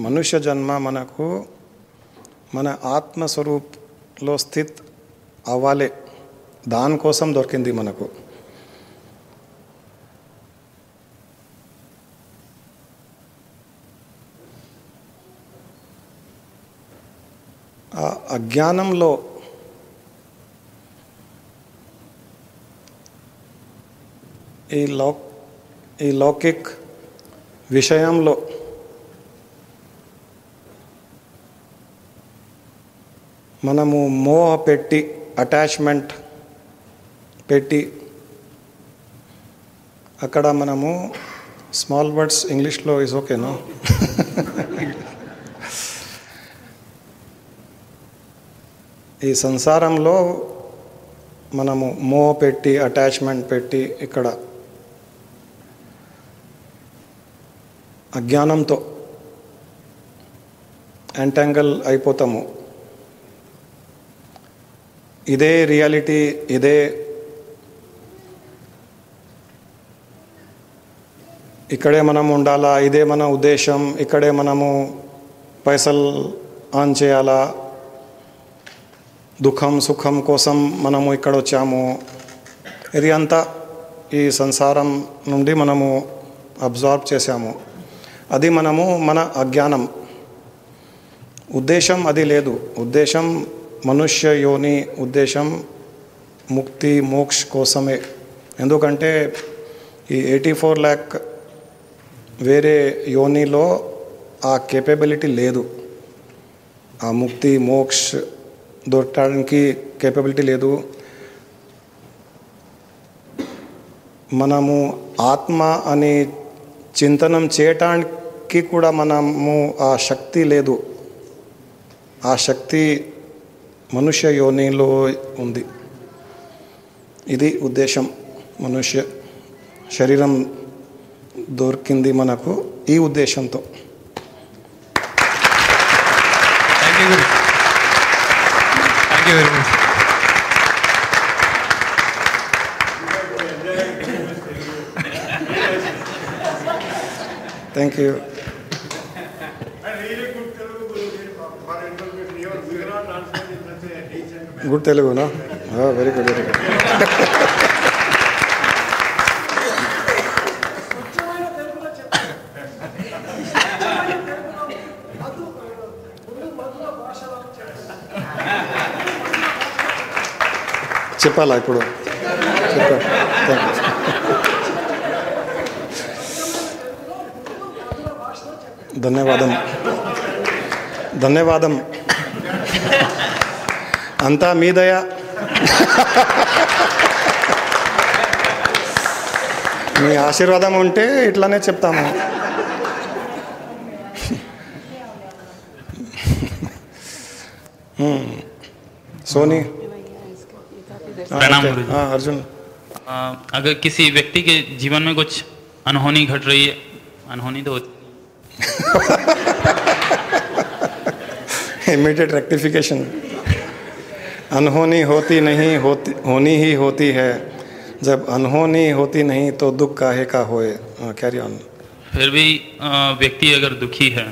మనుష్య జన్మ మనకు మన ఆత్మస్వరూప్లో స్థిత్ అవ్వాలి, దానికోసం దొరికింది మనకు. ఆ అజ్ఞానంలో ఈ లౌకిక్ విషయంలో మనము మోహ పెట్టి, అటాచ్మెంట్ పెట్టి, అక్కడ మనము స్మాల్ వర్డ్స్ ఇంగ్లీష్లో ఇస్ ఓకేనా, ఈ సంసారంలో మనము మోహ పెట్టి, అటాచ్మెంట్ పెట్టి, ఇక్కడ అజ్ఞానంతో ఎంటాంగల్ అయిపోతాము. ఇదే రియాలిటీ, ఇక్కడే మనం ఉండాలా, ఇదే మన ఉద్దేశం, ఇక్కడే మనము పైసలు ఆన్ చేయాలా, దుఃఖం సుఖం కోసం మనము ఇక్కడ వచ్చాము. ఇది అంతా ఈ సంసారం నుండి మనము అబ్జార్బ్ చేసాము. అది మనము మన అజ్ఞానం. ఉద్దేశం అది లేదు. ఉద్దేశం మనుష్య యోని, ఉద్దేశం ముక్తి మోక్ష కోసమే. ఎందుకంటే ఈ 84 lakh వేరే యోనిలో ఆ కేపబిలిటీ లేదు. ఆ ముక్తి మోక్ష దొరకడానికి కేపబిలిటీ లేదు. మనము ఆత్మ అని చింతనం చేయటానికి కూడా మనము ఆ శక్తి లేదు. ఆ శక్తి మనుష్య యోనిలో ఉంది. ఇది ఉద్దేశం. మనుష్య శరీరం దొరికింది మనకు ఈ ఉద్దేశంతో. Thank you very much. Thank you. Good Telugu, no? Oh, very good, very good. చెప్పాలా ఇప్పుడు? ధన్యవాదం. అంతా మీ దయ. మీ ఆశీర్వాదం ఉంటే ఇట్లానే చెప్తాము. सोनी प्रणाम गुरुजी। हाँ अर्जुन, अगर किसी व्यक्ति के जीवन में कुछ अनहोनी घट रही है, अनहोनी तो होती इमीडिएट रेक्टिफिकेशन, अनहोनी होती नहीं, होनी ही होती है। जब अनहोनी होती नहीं तो दुख काहे का होए। Carry on. फिर भी व्यक्ति अगर दुखी है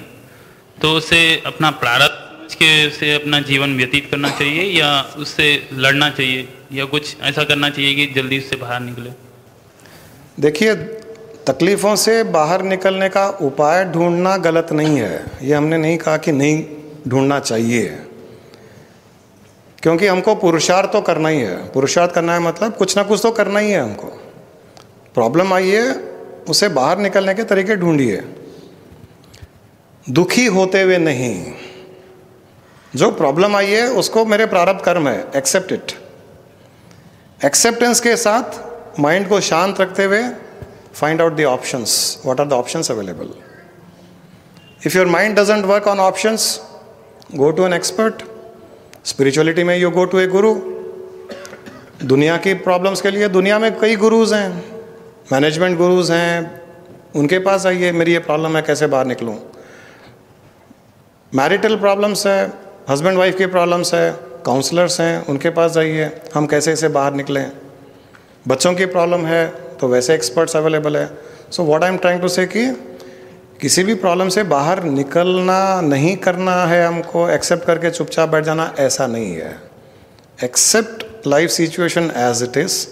तो उसे अपना प्रारब्ध समझ तरीके से अपना जीवन व्यतीत करना चाहिए या उससे लड़ना चाहिए या कुछ ऐसा करना चाहिए कि जल्दी उससे बाहर निकले? देखिए, तकलीफ़ों से बाहर निकलने का उपाय ढूंढना गलत नहीं है, ये हमने नहीं कहा कि नहीं ढूंढना चाहिए, क्योंकि हमको पुरुषार्थ तो करना ही है। पुरुषार्थ करना है मतलब कुछ ना कुछ तो करना ही है हमको। प्रॉब्लम आई है, उसे बाहर निकलने के तरीके ढूंढिए, दुखी होते हुए नहीं। जो प्रॉब्लम आई है उसको मेरे प्रारब्ध कर्म है, एक्सेप्ट इट। एक्सेप्टेंस के साथ माइंड को शांत रखते हुए find out the options. What are the options available? If your mind doesn't work on options, go to an expert. Spirituality में you go to a guru. दुनिया की प्रॉब्लम्स के लिए दुनिया में कई गुरुज हैं, मैनेजमेंट गुरुज हैं, उनके पास आइए, मेरी ये प्रॉब्लम है, कैसे बाहर निकलूं। मैरिटल प्रॉब्लम्स है, हस्बैंड वाइफ की प्रॉब्लम्स है, काउंसलर्स हैं, उनके पास जाइए, हम कैसे इसे बाहर निकलें। बच्चों की प्रॉब्लम है तो वैसे एक्सपर्ट्स अवेलेबल है। So what I am trying to say कि किसी भी प्रॉब्लम से बाहर निकलना नहीं करना है हमको, एक्सेप्ट करके चुपचाप बैठ जाना, ऐसा नहीं है। Accept life situation as it is,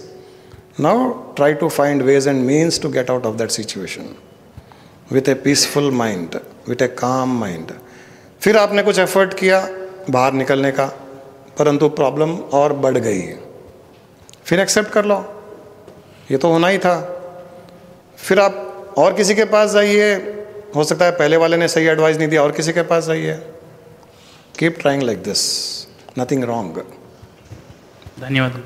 now try to find ways and means to get out of that situation with a peaceful mind, with a calm mind. फिर आपने कुछ एफर्ट किया बाहर निकलने का, परंतु प्रॉब्लम और बढ़ गई, फिर एक्सेप्ट कर लो, ये तो होना ही था। फिर आप और किसी के पास जाइए, हो सकता है पहले वाले ने सही एडवाइस नहीं दिया, और किसी के पास जाइए। Keep trying like this, nothing wrong. धन्यवाद।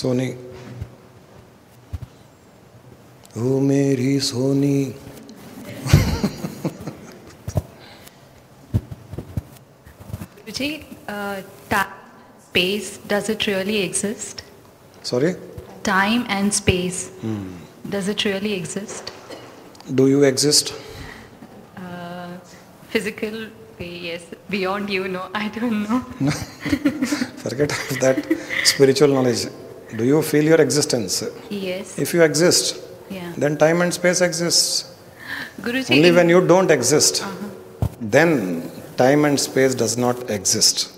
सोनी, ओ मेरी सोनी। जी, space, does it really exist? Sorry? Time and space, does it really exist? Do you exist? Physical way, yes. Beyond you, no, I don't know. Forget that spiritual knowledge. Do you feel your existence? Yes. If you exist, Yeah. then time and space exists. Guruji, Only when you don't exist, then time and space does not exist.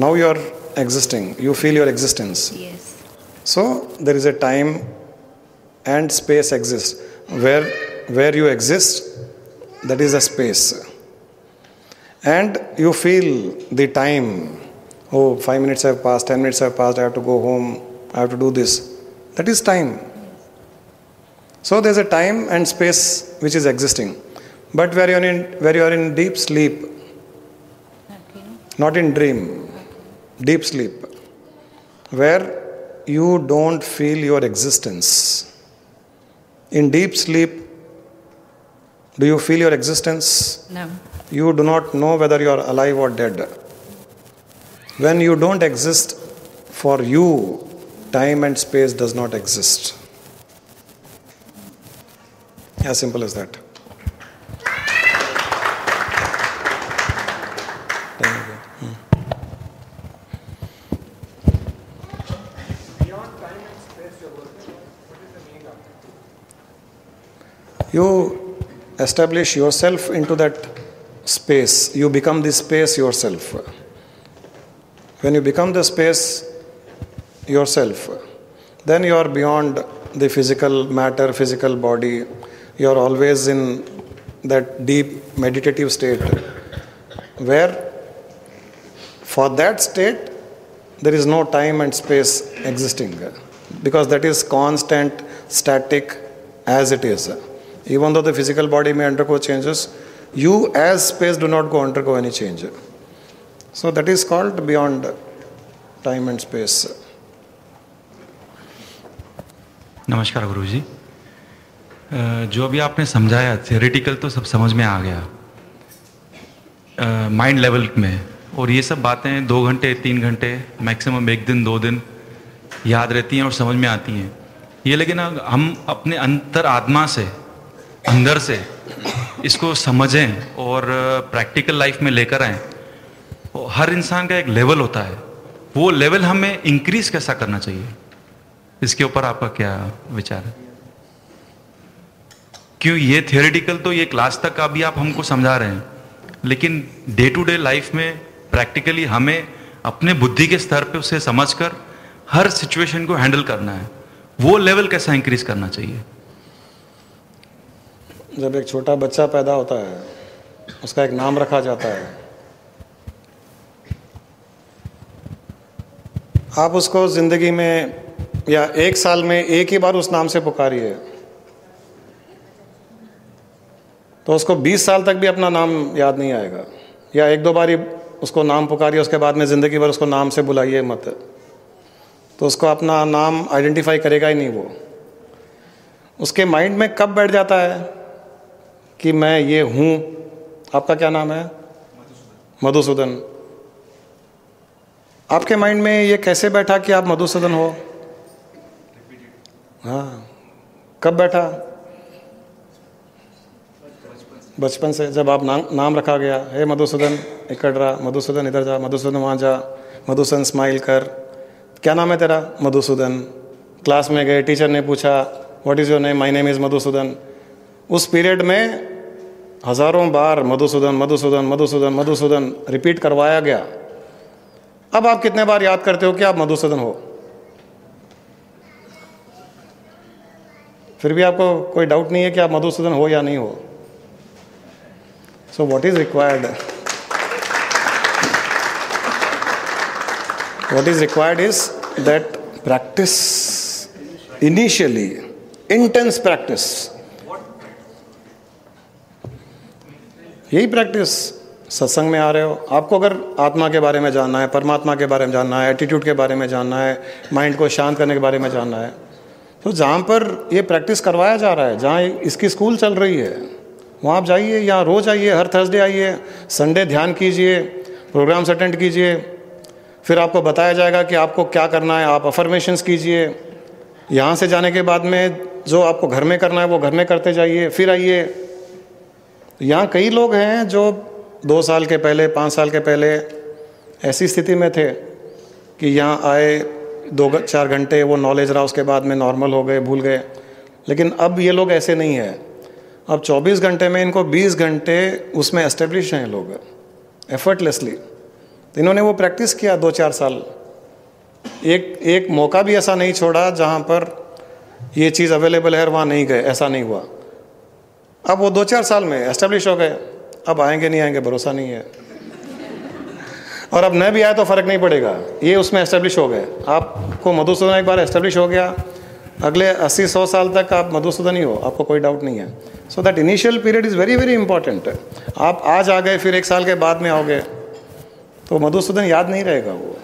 Now you are existing, you feel your existence. Yes. So there is a time and space exists. Where you exist, that is a space. And you feel the time, oh, 5 minutes have passed, 10 minutes have passed, I have to go home, I have to do this. That is time. So there's a time and space which is existing. But where you are in deep sleep, not in dream, deep sleep, where you don't feel your existence. In deep sleep, do you feel your existence? No. You do not know whether you are alive or dead. When you don't exist, for you, time and space does not exist. As simple as that. You establish yourself into that space. You become the space yourself. When you become the space yourself, then you are beyond the physical matter, physical body. You are always in that deep meditative state, where for that state there is no time and space existing, because that is constant, static as it is. Even though the physical body may undergo changes, you as space do not undergo any change. So that is called beyond time and space. नमस्कार गुरुजी। जो भी आपने समझाया theoretical तो सब समझ में आ गया, माइंड लेवल में, और ये सब बातें 2 घंटे 3 घंटे मैक्सिमम 1 दिन 2 दिन याद रहती हैं और समझ में आती हैं ये। लेकिन हम अपने अंतर आत्मा से, अंदर से इसको समझें और प्रैक्टिकल लाइफ में लेकर आएँ। हर इंसान का एक लेवल होता है, वो लेवल हमें इंक्रीज कैसा करना चाहिए, इसके ऊपर आपका क्या विचार है? क्यों ये थियोरेटिकल तो ये क्लास तक अभी आप हमको समझा रहे हैं, लेकिन डे टू डे लाइफ में प्रैक्टिकली हमें अपने बुद्धि के स्तर पे उसे समझकर हर सिचुएशन को हैंडल करना है। वो लेवल कैसा इंक्रीज करना चाहिए? जब एक छोटा बच्चा पैदा होता है, उसका एक नाम रखा जाता है, आप उसको जिंदगी में या एक साल में एक ही बार उस नाम से पुकारिए तो उसको 20 साल तक भी अपना नाम याद नहीं आएगा। या एक दो बार ही उसको नाम पुकारिए, उसके बाद में ज़िंदगी भर उसको नाम से बुलाइए मत, तो उसको अपना नाम आइडेंटिफाई करेगा ही नहीं। वो उसके माइंड में कब बैठ जाता है कि मैं ये हूँ। आपका क्या नाम है? मधुसूदन। आपके माइंड में ये कैसे बैठा कि आप मधुसूदन हो? हाँ, कब बैठा? बचपन से, जब आप नाम रखा गया, हे मधुसूदन इकड़ रहा, मधुसूदन इधर जा, मधुसूदन वहाँ जा, मधुसूदन स्माइल कर। क्या नाम है तेरा? मधुसूदन। क्लास में गए, टीचर ने पूछा what is your name? My name is Madhusudan. उस पीरियड में हज़ारों बार मधुसूदन मधुसूदन मधुसूदन मधुसूदन रिपीट करवाया गया। अब आप कितने बार याद करते हो कि आप मधुसूदन हो? फिर भी आपको कोई डाउट नहीं है कि आप मधुसूदन हो या नहीं हो। So what is required? What is required is that practice, initially, intense practice. यही प्रैक्टिस। सत्संग में आ रहे हो, आपको अगर आत्मा के बारे में जानना है, परमात्मा के बारे में जानना है, एटीट्यूड के बारे में जानना है, माइंड को शांत करने के बारे में जानना है, तो जहाँ पर ये प्रैक्टिस करवाया जा रहा है, जहाँ इसकी स्कूल चल रही है, वहाँ आप जाइए। यहाँ रोज़ आइए, हर थर्सडे आइए, संडे ध्यान कीजिए, प्रोग्राम्स अटेंड कीजिए। फिर आपको बताया जाएगा कि आपको क्या करना है। आप अफर्मेशंस कीजिए। यहाँ से जाने के बाद में जो आपको घर में करना है वो घर में करते जाइए, फिर आइए। यहाँ कई लोग हैं जो 2 साल के पहले, 5 साल के पहले ऐसी स्थिति में थे कि यहाँ आए, 2-4 घंटे वो नॉलेज रहा, उसके बाद में नॉर्मल हो गए, भूल गए। लेकिन अब ये लोग ऐसे नहीं है। अब 24 घंटे में इनको 20 घंटे उसमें एस्टेब्लिश हैं लोग, एफर्टलेसली। इन्होंने वो प्रैक्टिस किया 2-4 साल। एक मौका भी ऐसा नहीं छोड़ा जहाँ पर ये चीज़ अवेलेबल है और वहाँ नहीं गए, ऐसा नहीं हुआ। अब वो 2-4 साल में एस्टेब्लिश हो गए। अब आएंगे नहीं आएंगे भरोसा नहीं है, और अब न भी आए तो फ़र्क नहीं पड़ेगा, ये उसमें एस्टेब्लिश हो गए। आपको मधुसूदन एक बार एस्टेब्लिश हो गया, अगले 80-100 साल तक आप मधुसूदन ही हो, आपको कोई डाउट नहीं है। So that initial period is very very important. आप आज आ गए, फिर 1 साल के बाद में आओगे तो मधुसूदन याद नहीं रहेगा। वो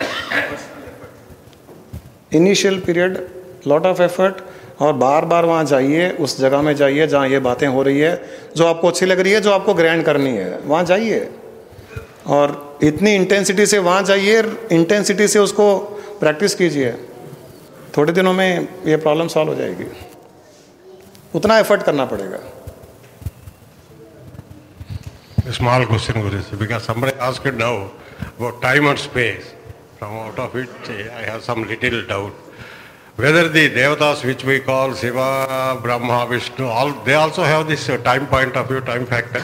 initial period, lot of effort, और बार बार वहाँ जाइए, उस जगह में जाइए जहाँ ये बातें हो रही है, जो आपको अच्छी लग रही है, जो आपको ग्रहण करनी है, वहाँ जाइए। और इतनी इंटेंसिटी से वहाँ जाइए, इंटेंसिटी से उसको प्रैक्टिस कीजिए। थोड़े दिनों में ये प्रॉब्लम सॉल्व हो जाएगी। उतना एफर्ट करना पड़ेगा। Small question, Guruji, because somebody asked now about time and space. From out of it, I have some little doubt. Whether the devatas which we call Shiva, Brahma, Vishnu, they also have this time point of view, time factor.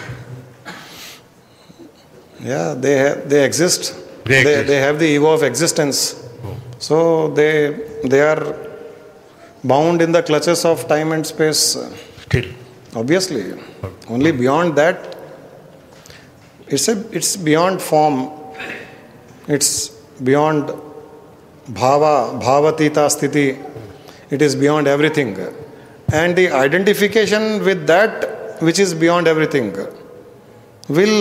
Yeah, they exist. They have the ego of existence. So they are bound in the clutches of time and space. Still. Obviously. Only beyond that, it's beyond form. It's beyond bhavatita sthiti. It is beyond everything. And the identification with that which is beyond everything will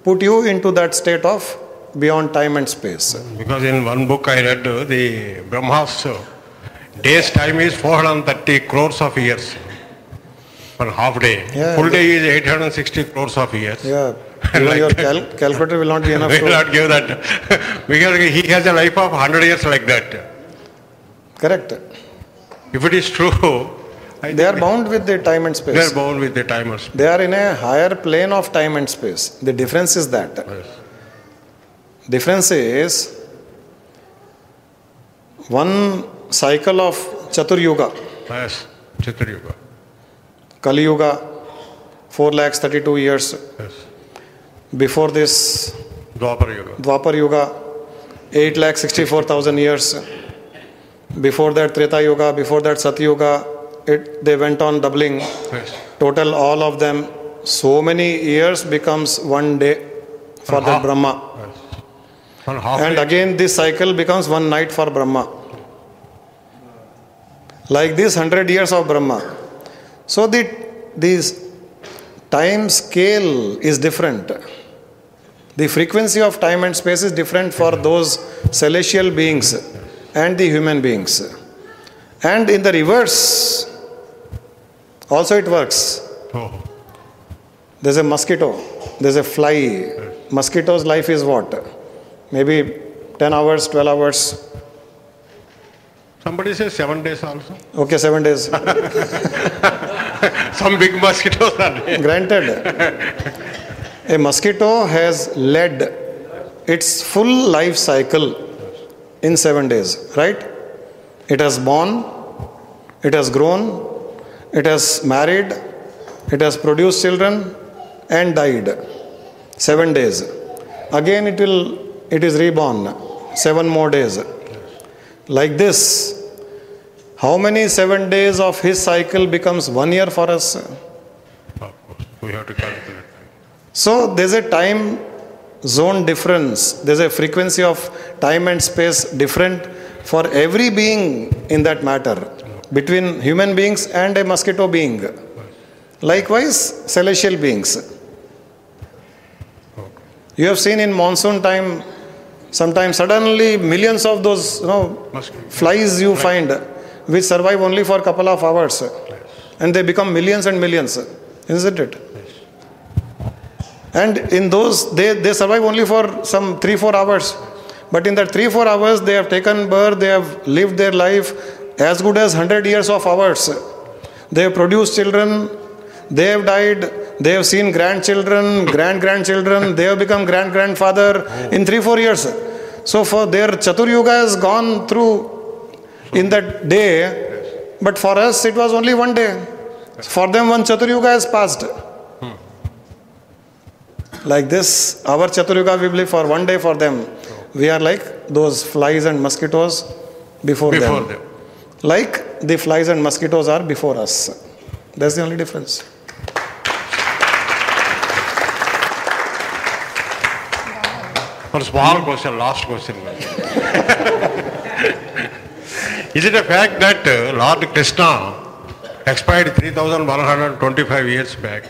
put you into that state of beyond time and space. Because in one book I read, the Brahma's day's time is 430 crores of years. For half day. Yeah, full day is 860 crores of years. Yeah. Even like your calculator will not be enough. Will not give that. Because he has a life of 100 years like that. Correct. If it is true, they are bound with the time and space. They are bound with the time and space. They are in a higher plane of time and space. The difference is that. Yes. Difference is one cycle of Chatur Yuga. Yes, Chatur Yuga. Kali Yuga, 4,32 years. Yes. Before this, Dwapar Yuga, 8,64,000 years. Before that, Treta Yuga, before that, Sati Yuga, they went on doubling. Yes. Total, all of them, so many years becomes one day for that Brahma. Yes. And again, this cycle becomes one night for Brahma. Like this, 100 years of Brahma. So this time scale is different. The frequency of time and space is different for those celestial beings and the human beings. And in the reverse, also it works. Oh. There's a mosquito, there's a fly. Mosquito's life is what? Maybe 10 hours, 12 hours. Somebody says 7 days also. Okay, 7 days. Some big mosquitoes are there. Granted. A mosquito has led its full life cycle in 7 days, right? It has born, it has grown, it has married, it has produced children and died. 7 days. Again it is reborn. 7 more days. Like this, how many 7 days of his cycle becomes 1 year for us? Of course, we have to calculate. So there's a time zone difference. There's a frequency of time and space different for every being in that matter, between human beings and a mosquito being. Likewise, celestial beings. You have seen in monsoon time, sometimes suddenly millions of those flies you find, which survive only for a couple of hours. And they become millions and millions. Isn't it? And in those, they survive only for some 3-4 hours. But in that 3-4 hours, they have taken birth, they have lived their life as good as 100 years of hours. They have produced children, they have died, they have seen grandchildren, grandchildren, they have become grandfather in 3-4 years. So for their Chatur Yuga has gone through in that day, but for us it was only 1 day. For them, one Chatur Yuga has passed. Like this, our Chatur Yuga we believe for 1 day for them. We are like those flies and mosquitoes before them. Like the flies and mosquitoes are before us. That's the only difference. One small question, last question. Is it a fact that Lord Krishna expired 3,125 years back?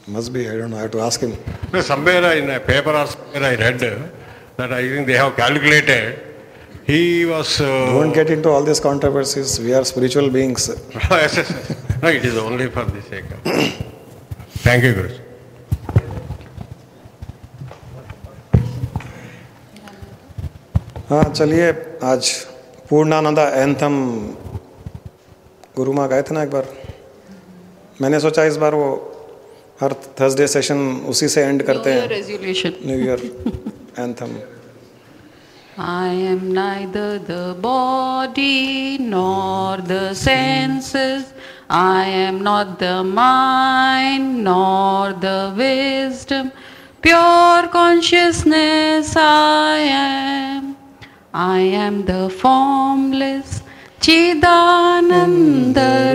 Must be, I don't know, I have to ask him. Somewhere in a paper or somewhere I read that I think they have calculated he was... Don't get into all these controversies. We are spiritual beings. No, it is only for the sake of... Thank you, Guru. हाँ चलिए आज Purnananda anthem गुरु माँ गाए थे ना एक बार. मैंने सोचा इस बार वो हर थर्सडे सेशन उसी से एंड करते हैं. New year anthem. I am neither the body nor the senses. I am not the mind nor the wisdom. Pure consciousness I am. I am the formless Chidananda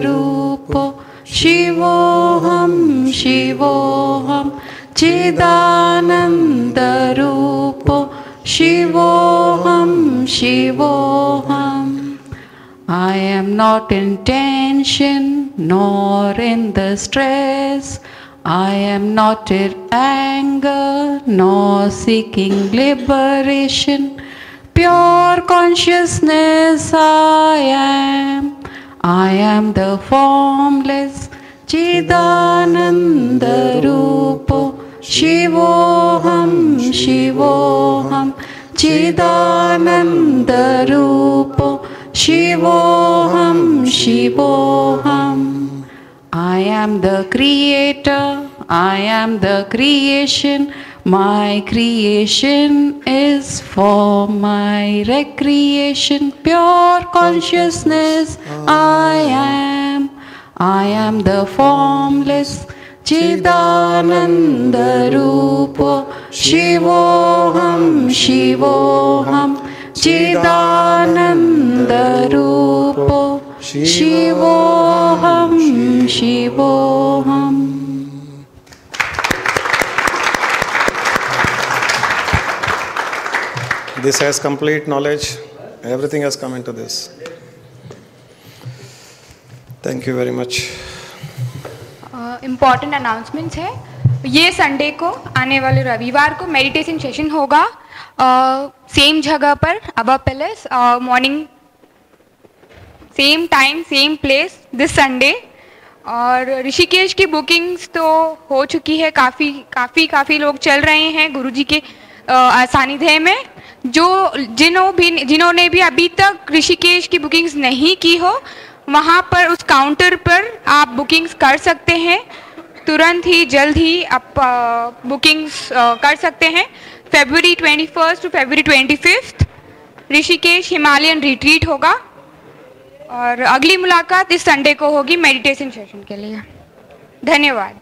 Rupo. Shivoham, Shivoham, Chidananda Rupo. Shivoham, Shivoham. I am not in tension nor in the stress. I am not in anger nor seeking liberation. Pure consciousness I am. I am the formless Chidananda Rupo. Shivoham, Shivoham, Chidananda Rupo. Shivoham, Shivoham. I am the creator, I am the creation. My creation is for my recreation. Pure consciousness I am. I am the formless Chidananda Rupa Shivoham Shivoham Chidananda Rupa Shivoham Shivoham. This has complete knowledge. Everything has come into this. Thank you very much. Important announcements है। ये Sunday को आने वाले रविवार को meditation session होगा same जगह पर अबा palace, morning same time same place this Sunday. और ऋषिकेश की बुकिंग्स तो हो चुकी है, काफ़ी लोग चल रहे हैं गुरुजी के सानिध्य में। जिन्होंने भी अभी तक ऋषिकेश की बुकिंग्स नहीं की हो, वहाँ पर उस काउंटर पर आप बुकिंग्स कर सकते हैं। तुरंत ही जल्द ही आप बुकिंग्स कर सकते हैं। February 21st to February 25th Rishikesh Himalayan retreat होगा और अगली मुलाकात इस संडे को होगी मेडिटेशन सेशन के लिए। धन्यवाद।